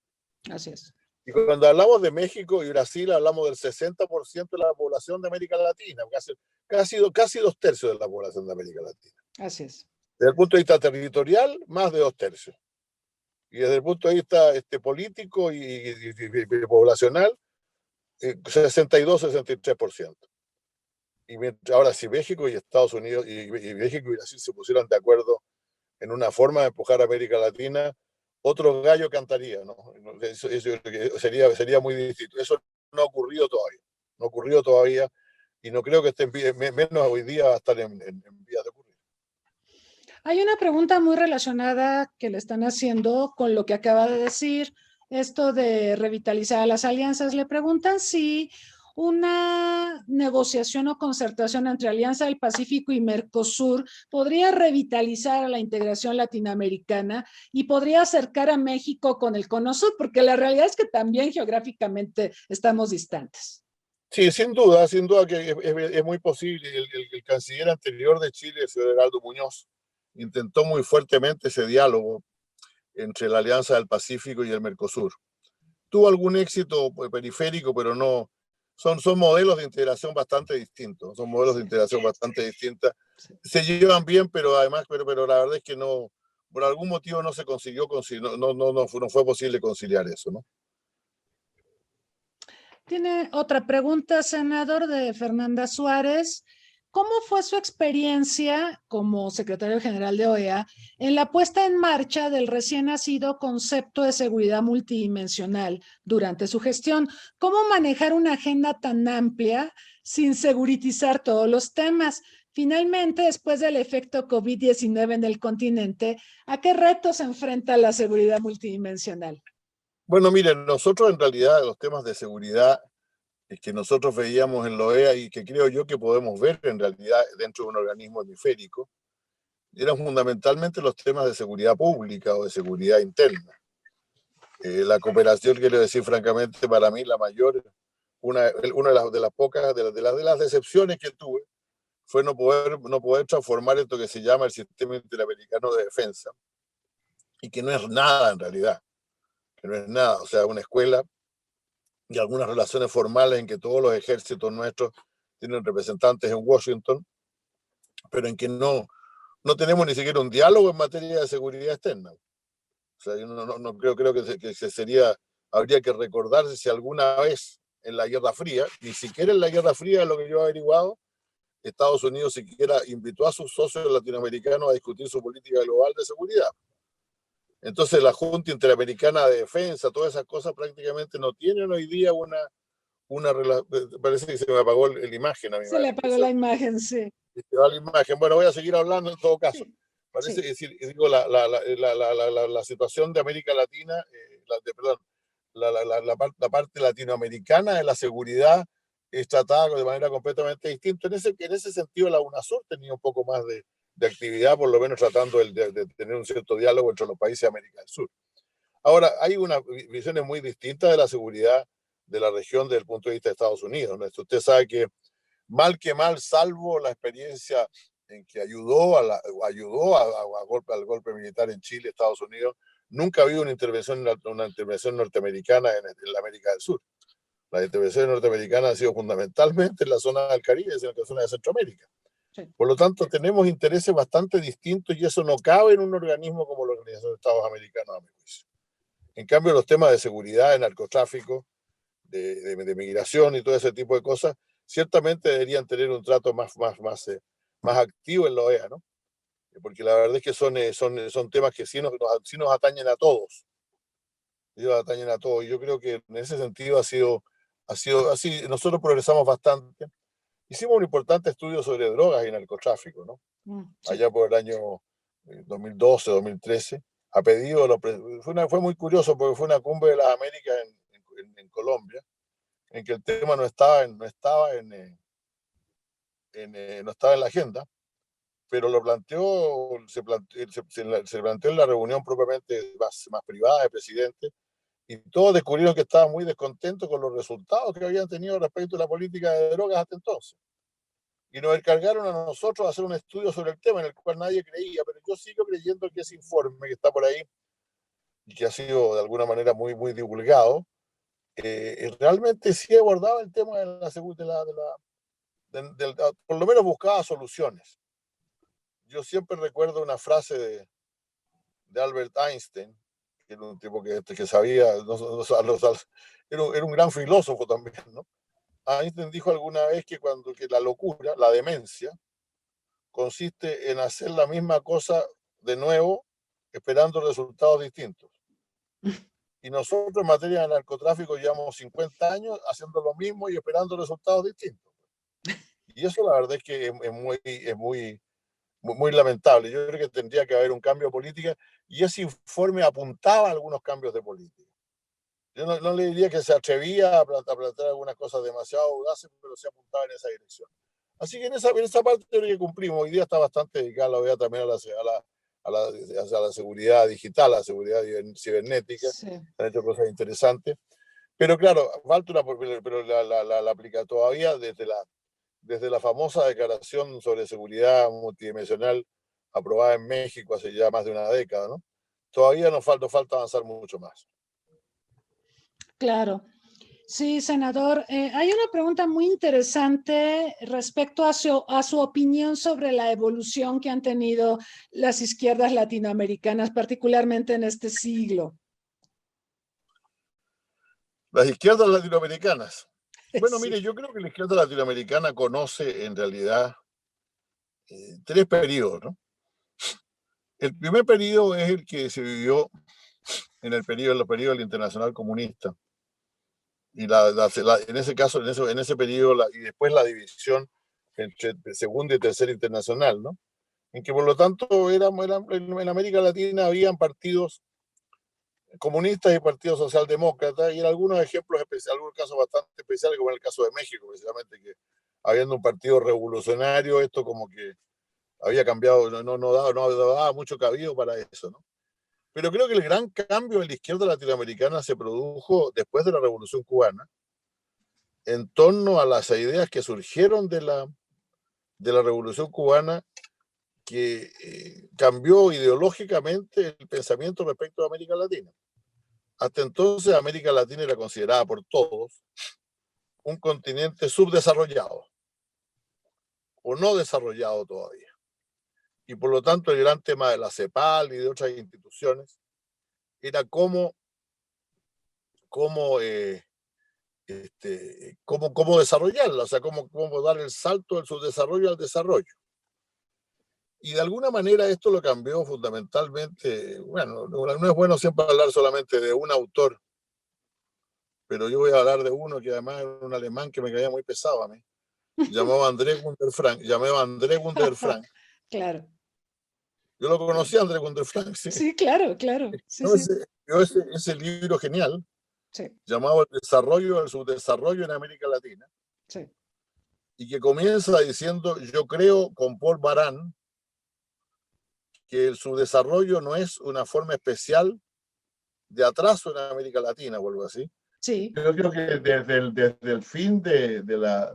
Así es. Y cuando hablamos de México y Brasil, hablamos del 60% de la población de América Latina, casi 2/3 de la población de América Latina. Así es. Desde el punto de vista territorial, más de 2/3. Y desde el punto de vista político y poblacional, 62-63%. Y ahora, si México y Estados Unidos y México y Brasil se pusieran de acuerdo en una forma de empujar a América Latina, otro gallo cantaría, ¿no? Eso sería muy distinto. Eso no ha ocurrido todavía, y no creo que esté menos hoy día va a estar en vías de ocurrir. Hay una pregunta muy relacionada que le están haciendo con lo que acaba de decir, esto de revitalizar las alianzas. Le preguntan si una negociación o concertación entre Alianza del Pacífico y Mercosur podría revitalizar a la integración latinoamericana y podría acercar a México con el Cono Sur, porque la realidad es que también geográficamente estamos distantes. Sí, sin duda que es muy posible. El canciller anterior de Chile, el señor Heraldo Muñoz, intentó muy fuertemente ese diálogo entre la Alianza del Pacífico y el Mercosur. Tuvo algún éxito periférico, pero no. Son modelos de integración bastante distintos. se llevan bien, pero además, pero la verdad es que no, por algún motivo no se consiguió, no fue posible conciliar eso, ¿no? Tiene otra pregunta, senador, de Fernanda Suárez. ¿Cómo fue su experiencia como secretario general de OEA en la puesta en marcha del recién nacido concepto de seguridad multidimensional durante su gestión? ¿Cómo manejar una agenda tan amplia sin seguritizar todos los temas? Finalmente, después del efecto COVID-19 en el continente, ¿a qué retos se enfrenta la seguridad multidimensional? Bueno, miren, nosotros en realidad los temas de seguridad que nosotros veíamos en la OEA y que creo yo que podemos ver en realidad dentro de un organismo hemisférico, eran fundamentalmente los temas de seguridad pública o de seguridad interna. La cooperación, quiero decir francamente, para mí la mayor, una de las pocas, de las decepciones que tuve, fue no poder transformar esto que se llama el sistema interamericano de defensa, y que no es nada en realidad, que no es nada, o sea, una escuela y algunas relaciones formales en que todos los ejércitos nuestros tienen representantes en Washington, pero en que no tenemos ni siquiera un diálogo en materia de seguridad externa. O sea, yo no creo que sería, habría que recordarse si alguna vez en la Guerra Fría, ni siquiera en la Guerra Fría, lo que yo he averiguado, Estados Unidos siquiera invitó a sus socios latinoamericanos a discutir su política global de seguridad. Entonces la Junta Interamericana de Defensa, todas esas cosas prácticamente no tienen hoy día parece que se me apagó la imagen a mí. Se le apagó la imagen, sí. La imagen. Bueno, voy a seguir hablando en todo caso. Sí, Parece sí. decir, digo, la situación de América Latina, perdón, la parte latinoamericana de la seguridad es tratada de manera completamente distinta. En ese sentido, la UNASUR tenía un poco más de actividad, por lo menos tratando de tener un cierto diálogo entre los países de América del Sur. Ahora, hay una visiones muy distintas de la seguridad de la región desde el punto de vista de Estados Unidos, ¿no? Usted sabe que mal que mal, salvo la experiencia en que ayudó al golpe militar en Chile, Estados Unidos, nunca ha habido una intervención norteamericana en la América del Sur. Las intervenciones norteamericanas han sido fundamentalmente en la zona del Caribe, en la zona de Centroamérica. Sí. Por lo tanto, tenemos intereses bastante distintos y eso no cabe en un organismo como la Organización de Estados Americanos, a mi juicio. En cambio, los temas de seguridad, de narcotráfico, de migración y todo ese tipo de cosas, ciertamente deberían tener un trato más activo en la OEA, ¿no? Porque la verdad es que son temas que sí nos atañen a todos. Sí nos atañen a todos. Y yo creo que en ese sentido ha sido así. Nosotros progresamos bastante. Hicimos un importante estudio sobre drogas y narcotráfico, ¿no? Sí. Allá por el año 2012, 2013, a pedido, fue muy curioso porque fue una cumbre de las Américas en Colombia, en que el tema no estaba en la agenda, pero se planteó en la reunión propiamente más privada del presidente, y todos descubrieron que estaban muy descontentos con los resultados que habían tenido respecto a la política de drogas hasta entonces. Y nos encargaron a nosotros hacer un estudio sobre el tema en el cual nadie creía, pero yo sigo creyendo que ese informe que está por ahí y que ha sido de alguna manera muy divulgado, realmente sí abordaba el tema de la seguridad, por lo menos buscaba soluciones. Yo siempre recuerdo una frase de Albert Einstein, que era un tipo que sabía, era un gran filósofo también, ¿no? Einstein dijo alguna vez que la locura, la demencia, consiste en hacer la misma cosa de nuevo, esperando resultados distintos. Y nosotros en materia de narcotráfico llevamos 50 años haciendo lo mismo y esperando resultados distintos. Y eso la verdad es que es muy lamentable. Yo creo que tendría que haber un cambio de política y ese informe apuntaba a algunos cambios de política. Yo no le diría que se atrevía a plantear algunas cosas demasiado audaces, pero se apuntaba en esa dirección. Así que en esa parte yo creo que cumplimos. Hoy día está bastante dedicada la OEA también a la seguridad digital, a la seguridad cibernética. Sí. Han hecho cosas interesantes. Pero claro, falta pero la aplica todavía desde la famosa declaración sobre seguridad multidimensional aprobada en México hace ya más de una década, ¿no? Todavía nos falta avanzar mucho más. Claro. Sí, senador. Hay una pregunta muy interesante respecto a su opinión sobre la evolución que han tenido las izquierdas latinoamericanas, particularmente en este siglo. Las izquierdas latinoamericanas. Bueno, Sí, mire, yo creo que la izquierda latinoamericana conoce en realidad tres periodos, ¿no? El primer periodo es el que se vivió en el periodo del Internacional Comunista. Y en ese caso, en ese periodo, y después la división entre Segunda y Tercera Internacional, ¿no? En que por lo tanto en América Latina habían partidos comunistas y partidos socialdemócratas, y en algunos ejemplos especiales, algunos casos bastante especiales, como en el caso de México, precisamente, que habiendo un partido revolucionario, esto como que había cambiado, no daba mucho cabido para eso, ¿no? Pero creo que el gran cambio en la izquierda latinoamericana se produjo después de la Revolución Cubana, en torno a las ideas que surgieron de la Revolución Cubana, que cambió ideológicamente el pensamiento respecto a América Latina. Hasta entonces América Latina era considerada por todos un continente subdesarrollado o no desarrollado todavía. Y por lo tanto el gran tema de la CEPAL y de otras instituciones era cómo, cómo desarrollarla, o sea, cómo dar el salto del subdesarrollo al desarrollo. Y de alguna manera esto lo cambió fundamentalmente. Bueno, no es bueno siempre hablar solamente de un autor, pero yo voy a hablar de uno que además era un alemán que me caía muy pesado a mí, llamado André Gunder Frank. claro. Yo lo conocí a André Gunder Frank, sí. Sí, claro, claro. Sí, No, sí. ese libro genial, Sí, llamado El desarrollo, el subdesarrollo en América Latina, sí. y que comienza diciendo: yo creo con Paul Baran que el subdesarrollo no es una forma especial de atraso en América Latina o algo así. Sí, Yo creo que desde el fin de la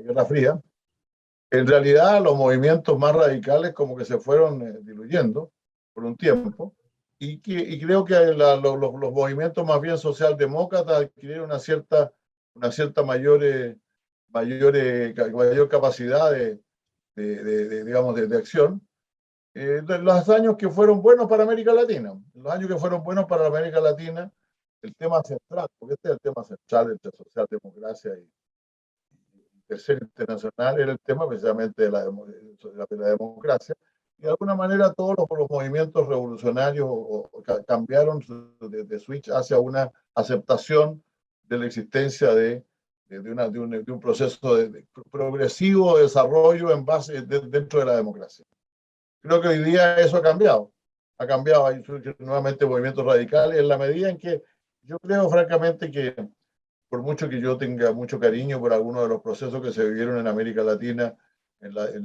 Guerra Fría, en realidad los movimientos más radicales como que se fueron diluyendo por un tiempo, y creo que los movimientos más bien socialdemócratas adquirieron una cierta mayor capacidad digamos, de acción. Los años que fueron buenos para América Latina, los años que fueron buenos para América Latina, el tema central, porque este es el tema central entre socialdemocracia y Tercera Internacional, era el tema precisamente de la democracia. Y de alguna manera todos los movimientos revolucionarios cambiaron de switch hacia una aceptación de la existencia de un proceso de progresivo desarrollo dentro de la democracia. Creo que hoy día eso ha cambiado, hay nuevamente movimientos radicales en la medida en que yo creo francamente que por mucho que yo tenga mucho cariño por algunos de los procesos que se vivieron en América Latina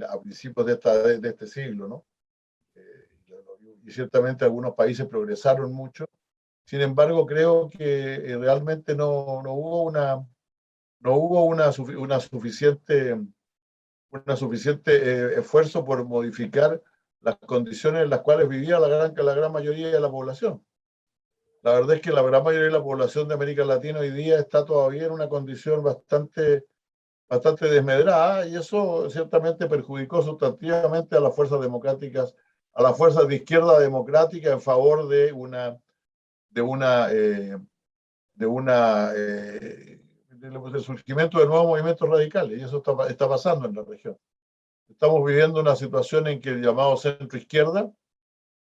a principios de este siglo, ¿no? Y ciertamente algunos países progresaron mucho. Sin embargo, creo que realmente no hubo una suficiente esfuerzo por modificar las condiciones en las cuales vivía la gran mayoría de la población. La verdad es que la gran mayoría de la población de América Latina hoy día está todavía en una condición bastante desmedrada, y eso ciertamente perjudicó sustantivamente a las fuerzas democráticas, a las fuerzas de izquierda democrática en favor del surgimiento de nuevos movimientos radicales, y eso está pasando en la región. Estamos viviendo una situación en que el llamado centro izquierda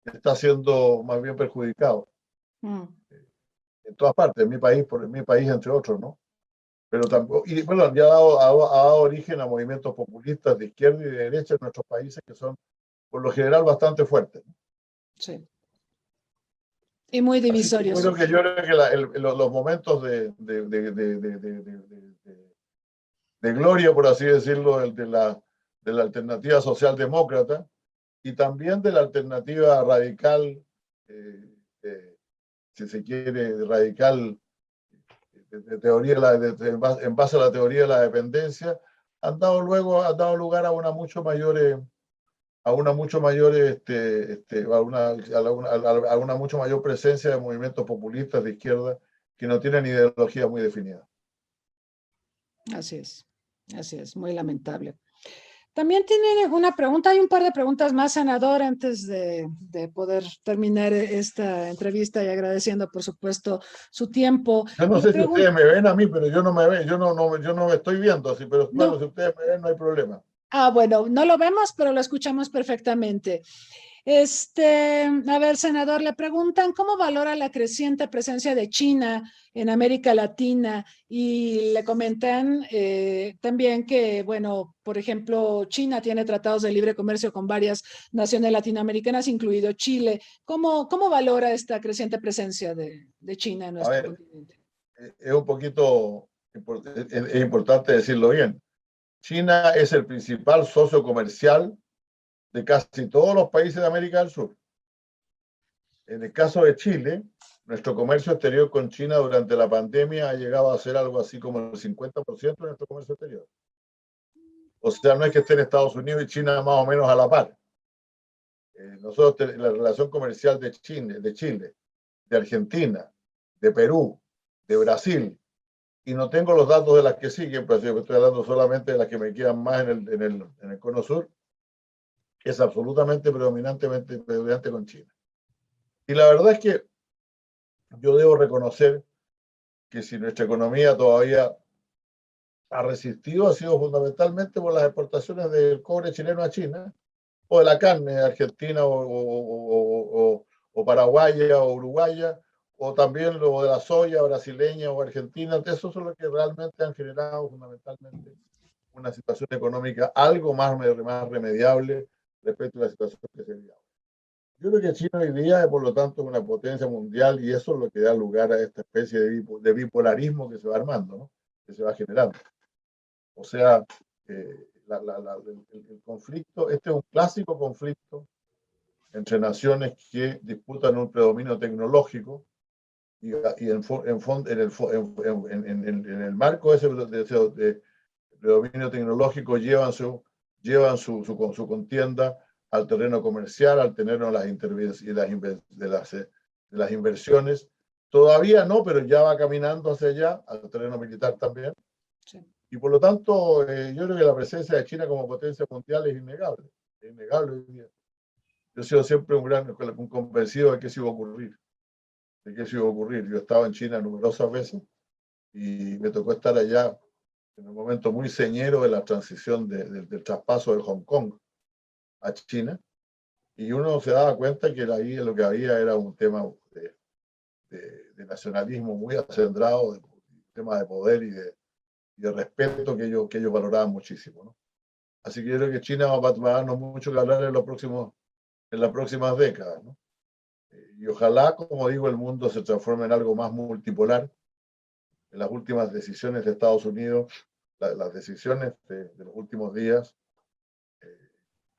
está siendo más bien perjudicado. En todas partes, en mi país entre otros, ¿no? Pero tampoco, y bueno, ya ha dado origen a movimientos populistas de izquierda y de derecha en nuestros países que son, por lo general, bastante fuertes. sí. Y muy Así que divisorios. yo creo que los momentos de gloria, por así decirlo, de la alternativa socialdemócrata y también de la alternativa radical, si se quiere, radical en base a la teoría de la dependencia, han dado lugar a una mucho mayor a una mucho mayor a una mucho mayor presencia de movimientos populistas de izquierda que no tienen ideología muy definida. Así es, muy lamentable. También tienen una pregunta, hay un par de preguntas más, senador, antes de poder terminar esta entrevista y agradeciendo, por supuesto, su tiempo. Yo no Le sé si pregunto, ustedes me ven a mí, pero yo no me veo, yo no me estoy viendo así, pero bueno, no, si ustedes me ven, no hay problema. bueno, no lo vemos, pero lo escuchamos perfectamente. A ver, senador, le preguntan cómo valora la creciente presencia de China en América Latina y le comentan también que, bueno, por ejemplo, China tiene tratados de libre comercio con varias naciones latinoamericanas, incluido Chile. ¿Cómo valora esta creciente presencia de China en A nuestro ver, continente? es un poquito, es importante decirlo bien. China es el principal socio comercial de casi todos los países de América del Sur. En el caso de Chile, nuestro comercio exterior con China durante la pandemia ha llegado a ser algo así como el 50% de nuestro comercio exterior. O sea, no es que estén Estados Unidos y China más o menos a la par. Nosotros, la relación comercial de Chile, de Argentina, de Perú, de Brasil, y no tengo los datos de las que siguen, pues yo estoy hablando solamente de las que me quedan más en el cono sur, es absolutamente predominante con China. Y la verdad es que yo debo reconocer que si nuestra economía todavía ha resistido, ha sido fundamentalmente por las exportaciones del cobre chileno a China, o de la carne argentina o paraguaya o uruguaya, o también lo de la soya brasileña o argentina. Esos son los que realmente han generado fundamentalmente una situación económica algo más remediable respecto a la situación que se vive. Yo creo que China hoy día, por lo tanto, es una potencia mundial y eso es lo que da lugar a esta especie de bipolarismo que se va armando, ¿no? Que se va generando. O sea, el conflicto, este es un clásico conflicto entre naciones que disputan un predominio tecnológico y en el marco de ese predominio tecnológico llevan su contienda al terreno comercial, al terreno de las inversiones. Todavía no, pero ya va caminando hacia allá, al terreno militar también. Sí. Y por lo tanto, yo creo que la presencia de China como potencia mundial es innegable. Es innegable. Yo he sido siempre un convencido de que eso iba a ocurrir. De que eso iba a ocurrir. Yo estaba en China numerosas veces y me tocó estar allá en un momento muy señero de la transición del traspaso de Hong Kong a China, y uno se daba cuenta que ahí lo que había era un tema de nacionalismo muy acendrado, de tema de poder y de respeto que ellos valoraban muchísimo, ¿no? Así que yo creo que China va a darnos mucho que hablar en las próximas décadas, ¿no? Y ojalá, como digo, el mundo se transforme en algo más multipolar. En las últimas decisiones de Estados Unidos, las decisiones de los últimos días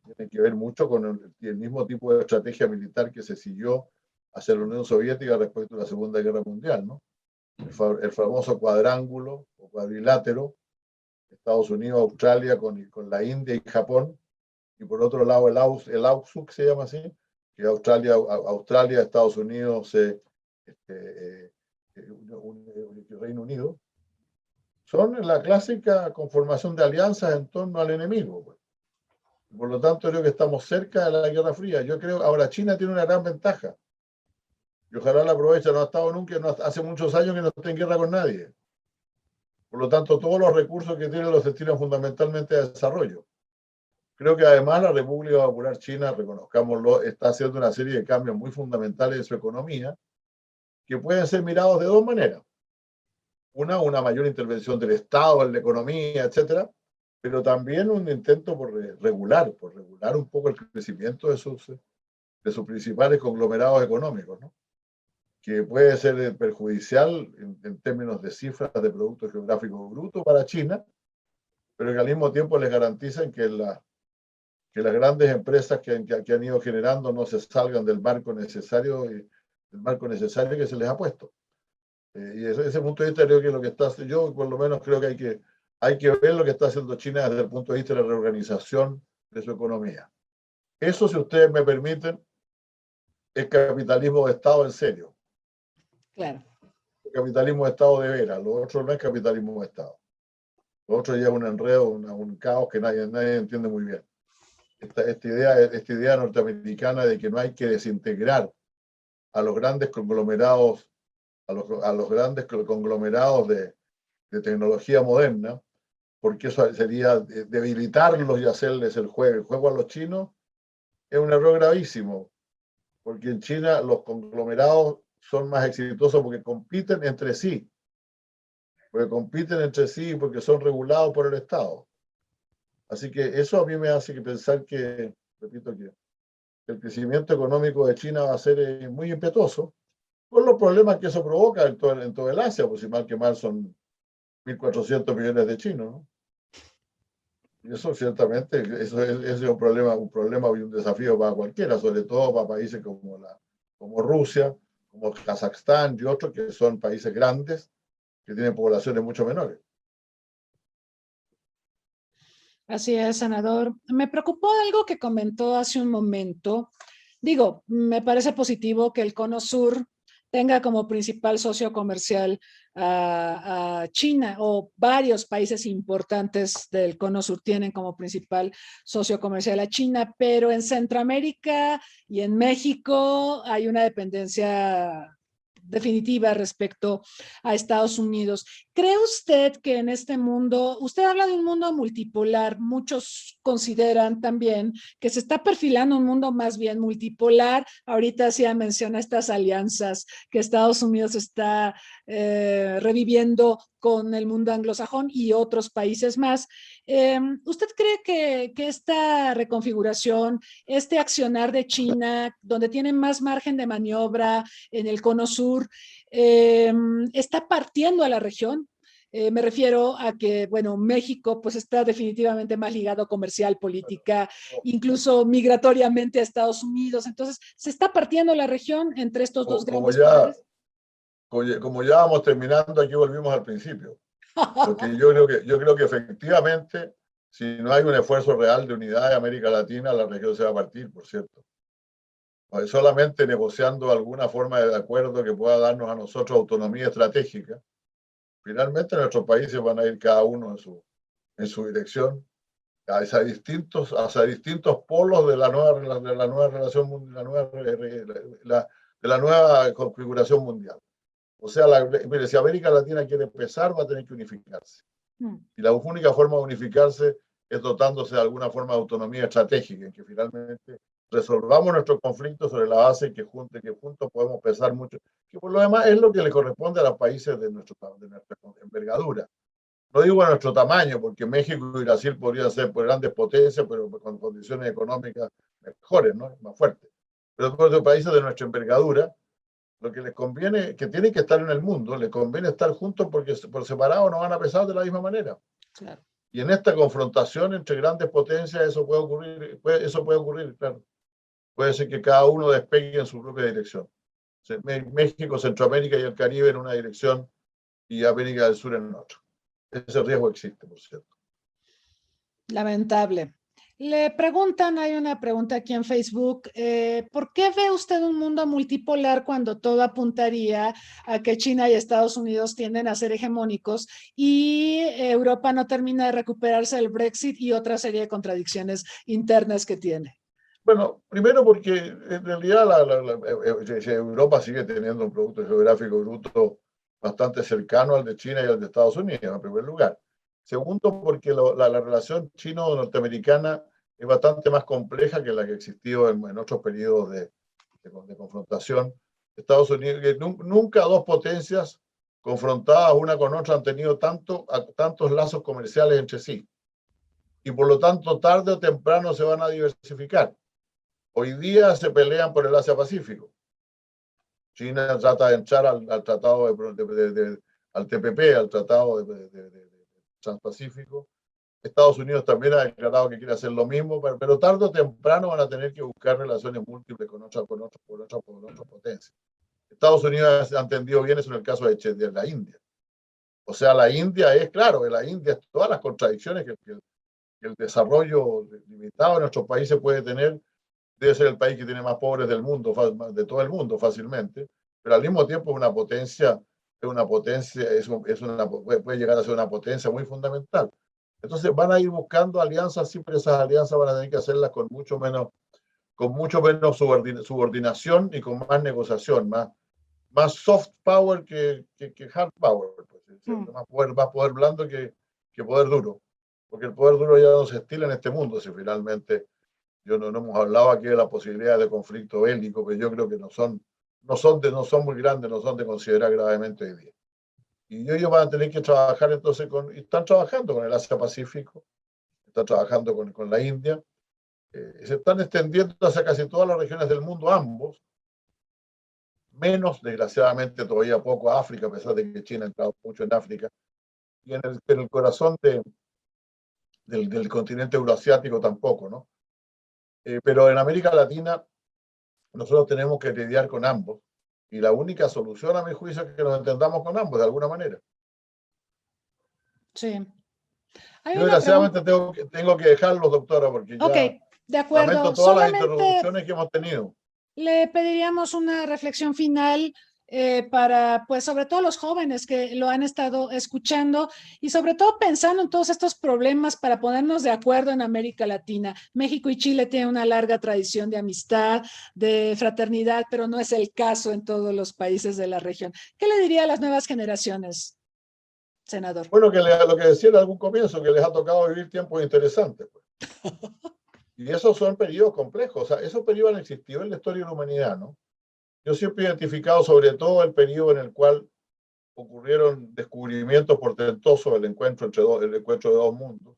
tienen que ver mucho con el mismo tipo de estrategia militar que se siguió hacia la Unión Soviética respecto a la Segunda Guerra Mundial, ¿no? El famoso cuadrángulo o cuadrilátero, Estados Unidos, Australia con la India y Japón, y por otro lado el AUSUC se llama así, que Australia, Estados Unidos, Reino Unido, son la clásica conformación de alianzas en torno al enemigo, pues. Por lo tanto, creo que estamos cerca de la Guerra Fría. Yo creo, ahora China tiene una gran ventaja. Y ojalá la aproveche, no ha estado nunca, hace muchos años que no está en guerra con nadie. Por lo tanto, todos los recursos que tiene los destinan fundamentalmente a desarrollo. Creo que además la República Popular China, reconozcámoslo, está haciendo una serie de cambios muy fundamentales en su economía que pueden ser mirados de dos maneras. Una mayor intervención del Estado en la economía, etcétera, pero también un intento por regular un poco el crecimiento de sus principales conglomerados económicos, ¿no? Que puede ser perjudicial en términos de cifras de Producto Geográfico Bruto para China, pero que al mismo tiempo les garantizan que las grandes empresas que han ido generando no se salgan del marco necesario que se les ha puesto. Y desde ese punto de vista creo que lo que está haciendo, yo por lo menos creo que hay que ver lo que está haciendo China desde el punto de vista de la reorganización de su economía. Eso, si ustedes me permiten, es capitalismo de Estado en serio. Claro. capitalismo de Estado de veras, lo otro no es capitalismo de Estado. Lo otro ya es un enredo, un caos que nadie entiende muy bien. Esta idea norteamericana de que no hay que desintegrar a los grandes conglomerados, a los grandes conglomerados de tecnología moderna, porque eso sería debilitarlos y hacerles el juego a los chinos, es un error gravísimo, porque en China los conglomerados son más exitosos porque compiten entre sí, porque son regulados por el Estado. Así que eso a mí me hace pensar que, repito, que el crecimiento económico de China va a ser muy impetuoso, con los problemas que eso provoca en todo el Asia, pues si mal que mal son 1.400 millones de chinos, ¿no? Y eso ciertamente, eso es un problema y un desafío para cualquiera, sobre todo para países como Rusia, como Kazajstán y otros que son países grandes que tienen poblaciones mucho menores. Así es, senador. Me preocupó algo que comentó hace un momento. Digo, me parece positivo que el Cono Sur tenga como principal socio comercial a China, o varios países importantes del Cono Sur tienen como principal socio comercial a China, pero en Centroamérica y en México hay una dependencia definitiva respecto a Estados Unidos. ¿Cree usted que en este mundo, usted habla de un mundo multipolar, muchos consideran también que se está perfilando un mundo más bien multipolar? Ahorita hacía mención a estas alianzas que Estados Unidos está reviviendo con el mundo anglosajón y otros países más. ¿Usted cree que esta reconfiguración, este accionar de China, donde tiene más margen de maniobra en el Cono Sur, está partiendo a la región? Me refiero a que, bueno, México pues está definitivamente más ligado comercial, política, incluso migratoriamente a Estados Unidos. Entonces, ¿se está partiendo la región entre estos dos grandes poderes? Como ya vamos terminando, aquí volvimos al principio. Porque yo creo que efectivamente, si no hay un esfuerzo real de unidad de América Latina, la región se va a partir, por cierto. Solamente negociando alguna forma de acuerdo que pueda darnos a nosotros autonomía estratégica, finalmente nuestros países van a ir cada uno en su dirección hacia distintos polos de la nueva relación, de la nueva configuración mundial. O sea, mire, si América Latina quiere empezar, va a tener que unificarse. Y la única forma de unificarse es dotándose de alguna forma de autonomía estratégica, en que finalmente resolvamos nuestros conflictos sobre la base que juntos podemos pensar mucho, que por lo demás es lo que le corresponde a los países de nuestra envergadura. No digo a nuestro tamaño, porque México y Brasil podrían ser grandes potencias, pero con condiciones económicas mejores, ¿no? Más fuertes. Pero por los países de nuestra envergadura, lo que les conviene, que tienen que estar en el mundo, les conviene estar juntos porque por separado no van a pesar de la misma manera. Claro. Y en esta confrontación entre grandes potencias eso puede ocurrir, claro. Puede ser que cada uno despegue en su propia dirección. México, Centroamérica y el Caribe en una dirección y América del Sur en otra. Ese riesgo existe, por cierto. Lamentable. Le preguntan, hay una pregunta aquí en Facebook, ¿por qué ve usted un mundo multipolar cuando todo apuntaría a que China y Estados Unidos tienden a ser hegemónicos y Europa no termina de recuperarse del Brexit y otra serie de contradicciones internas que tiene? Bueno, primero porque en realidad Europa sigue teniendo un producto geográfico bruto bastante cercano al de China y al de Estados Unidos, en primer lugar. Segundo, porque la relación chino-norteamericana es bastante más compleja que la que existió en otros periodos de confrontación. Estados Unidos, nunca dos potencias confrontadas una con otra han tenido tantos lazos comerciales entre sí. Y por lo tanto, tarde o temprano se van a diversificar. Hoy día se pelean por el Asia-Pacífico. China trata de entrar al tratado al TPP, al tratado de Transpacífico. Estados Unidos también ha declarado que quiere hacer lo mismo, pero tarde o temprano van a tener que buscar relaciones múltiples con otras potencias. Estados Unidos ha entendido bien eso en el caso de la India. O sea, la India es, claro, la India es todas las contradicciones que el desarrollo limitado de nuestros países puede tener. Debe ser el país que tiene más pobres del mundo, de todo el mundo fácilmente, pero al mismo tiempo es una potencia una potencia, puede llegar a ser una potencia muy fundamental. Entonces van a ir buscando alianzas, siempre esas alianzas van a tener que hacerlas con mucho menos subordinación y con más negociación, más soft power que hard power. Pues, más poder blando que poder duro. Porque el poder duro ya no se estila en este mundo, si finalmente no hemos hablado aquí de la posibilidad de conflicto bélico, pero yo creo que no son muy grandes, no son de considerar gravemente hoy día. Y ellos van a tener que trabajar entonces y están trabajando con el Asia-Pacífico, están trabajando con la India, se están extendiendo hacia casi todas las regiones del mundo, ambos, menos, desgraciadamente, todavía poco a África, a pesar de que China ha entrado mucho en África, y en el corazón del continente euroasiático tampoco, ¿no? Pero en América Latina nosotros tenemos que lidiar con ambos, y la única solución, a mi juicio, es que nos entendamos con ambos, de alguna manera. Sí. Yo desgraciadamente tengo que dejarlos, doctora, porque ya de acuerdo. Lamento todas las interrupciones que hemos tenido. Le pediríamos una reflexión final para, pues, sobre todo los jóvenes que lo han estado escuchando y sobre todo pensando en todos estos problemas para ponernos de acuerdo en América Latina. México y Chile tienen una larga tradición de amistad, de fraternidad, pero no es el caso en todos los países de la región. ¿Qué le diría a las nuevas generaciones, senador? Bueno, lo que decía en algún comienzo, que les ha tocado vivir tiempos interesantes. Pues. Y esos son periodos complejos. O sea, esos periodos han existido en la historia de la humanidad, ¿no? Yo siempre he identificado sobre todo el periodo en el cual ocurrieron descubrimientos portentosos del encuentro de dos mundos.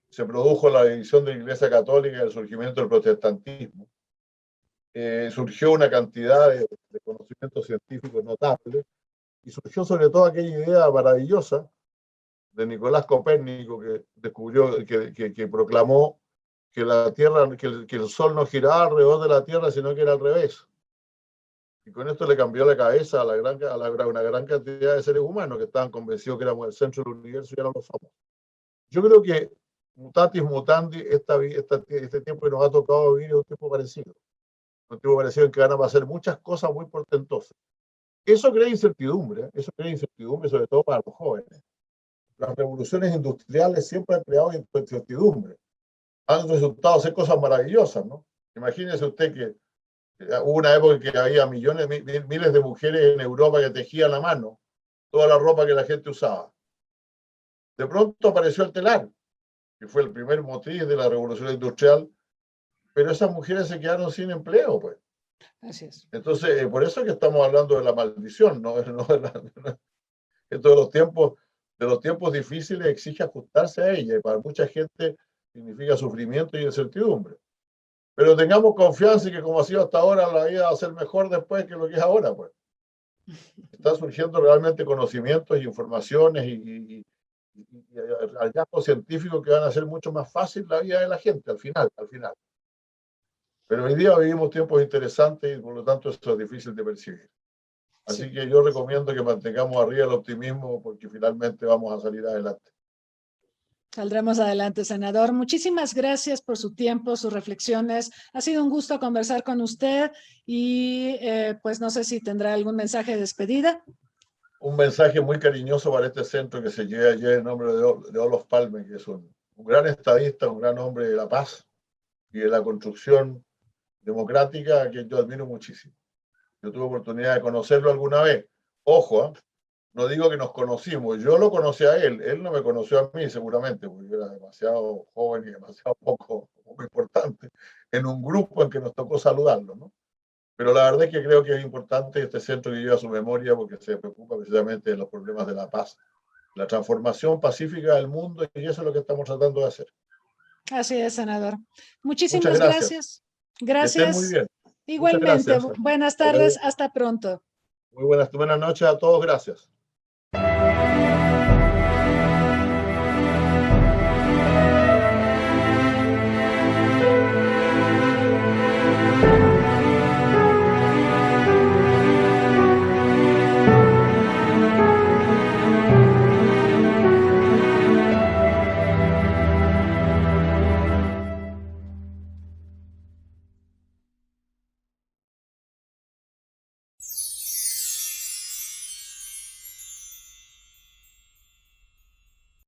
Se produjo la división de la Iglesia Católica y el surgimiento del protestantismo. Surgió una cantidad de conocimientos científicos notables y surgió sobre todo aquella idea maravillosa de Nicolás Copérnico, que descubrió, que proclamó que la Tierra, que el Sol no giraba alrededor de la Tierra, sino que era al revés. Y con esto le cambió la cabeza a una gran cantidad de seres humanos que estaban convencidos que éramos el centro del universo y ahora lo somos. Yo creo que mutatis mutandi, este tiempo que nos ha tocado vivir es un tiempo parecido. Un tiempo parecido en que van a pasar muchas cosas muy portentosas. Eso crea incertidumbre sobre todo para los jóvenes. Las revoluciones industriales siempre han creado incertidumbre. Han resultado ser cosas maravillosas, ¿no? Imagínese usted que hubo una época en que había miles de mujeres en Europa que tejían a mano toda la ropa que la gente usaba. De pronto apareció el telar, que fue el primer motriz de la revolución industrial, pero esas mujeres se quedaron sin empleo, pues. Así es. Entonces, por eso es que estamos hablando de la maldición, ¿no? Esto de los tiempos difíciles exige ajustarse a ella, y para mucha gente significa sufrimiento y incertidumbre. Pero tengamos confianza y que como ha sido hasta ahora, la vida va a ser mejor después que lo que es ahora, pues. Están surgiendo realmente conocimientos y informaciones y hallazgos científicos que van a hacer mucho más fácil la vida de la gente al final. Pero hoy día vivimos tiempos interesantes y por lo tanto eso es difícil de percibir. Así sí. Que yo recomiendo que mantengamos arriba el optimismo porque finalmente vamos a salir adelante. Saldremos adelante, senador. Muchísimas gracias por su tiempo, sus reflexiones. Ha sido un gusto conversar con usted y pues no sé si tendrá algún mensaje de despedida. Un mensaje muy cariñoso para este centro que se lleva ayer en nombre de Olof Palme, que es un gran estadista, un gran hombre de la paz y de la construcción democrática que yo admiro muchísimo. Yo tuve oportunidad de conocerlo alguna vez. Ojo, no digo que nos conocimos, yo lo conocí a él no me conoció a mí seguramente, porque yo era demasiado joven y demasiado poco importante en un grupo en que nos tocó saludarlo, ¿no? Pero la verdad es que creo que es importante este centro que lleva su memoria porque se preocupa precisamente de los problemas de la paz, la transformación pacífica del mundo y eso es lo que estamos tratando de hacer. Así es, senador. Muchísimas gracias. Gracias. Que estén muy bien. Igualmente. Buenas tardes. Hasta pronto. Muy buenas noches a todos. Gracias.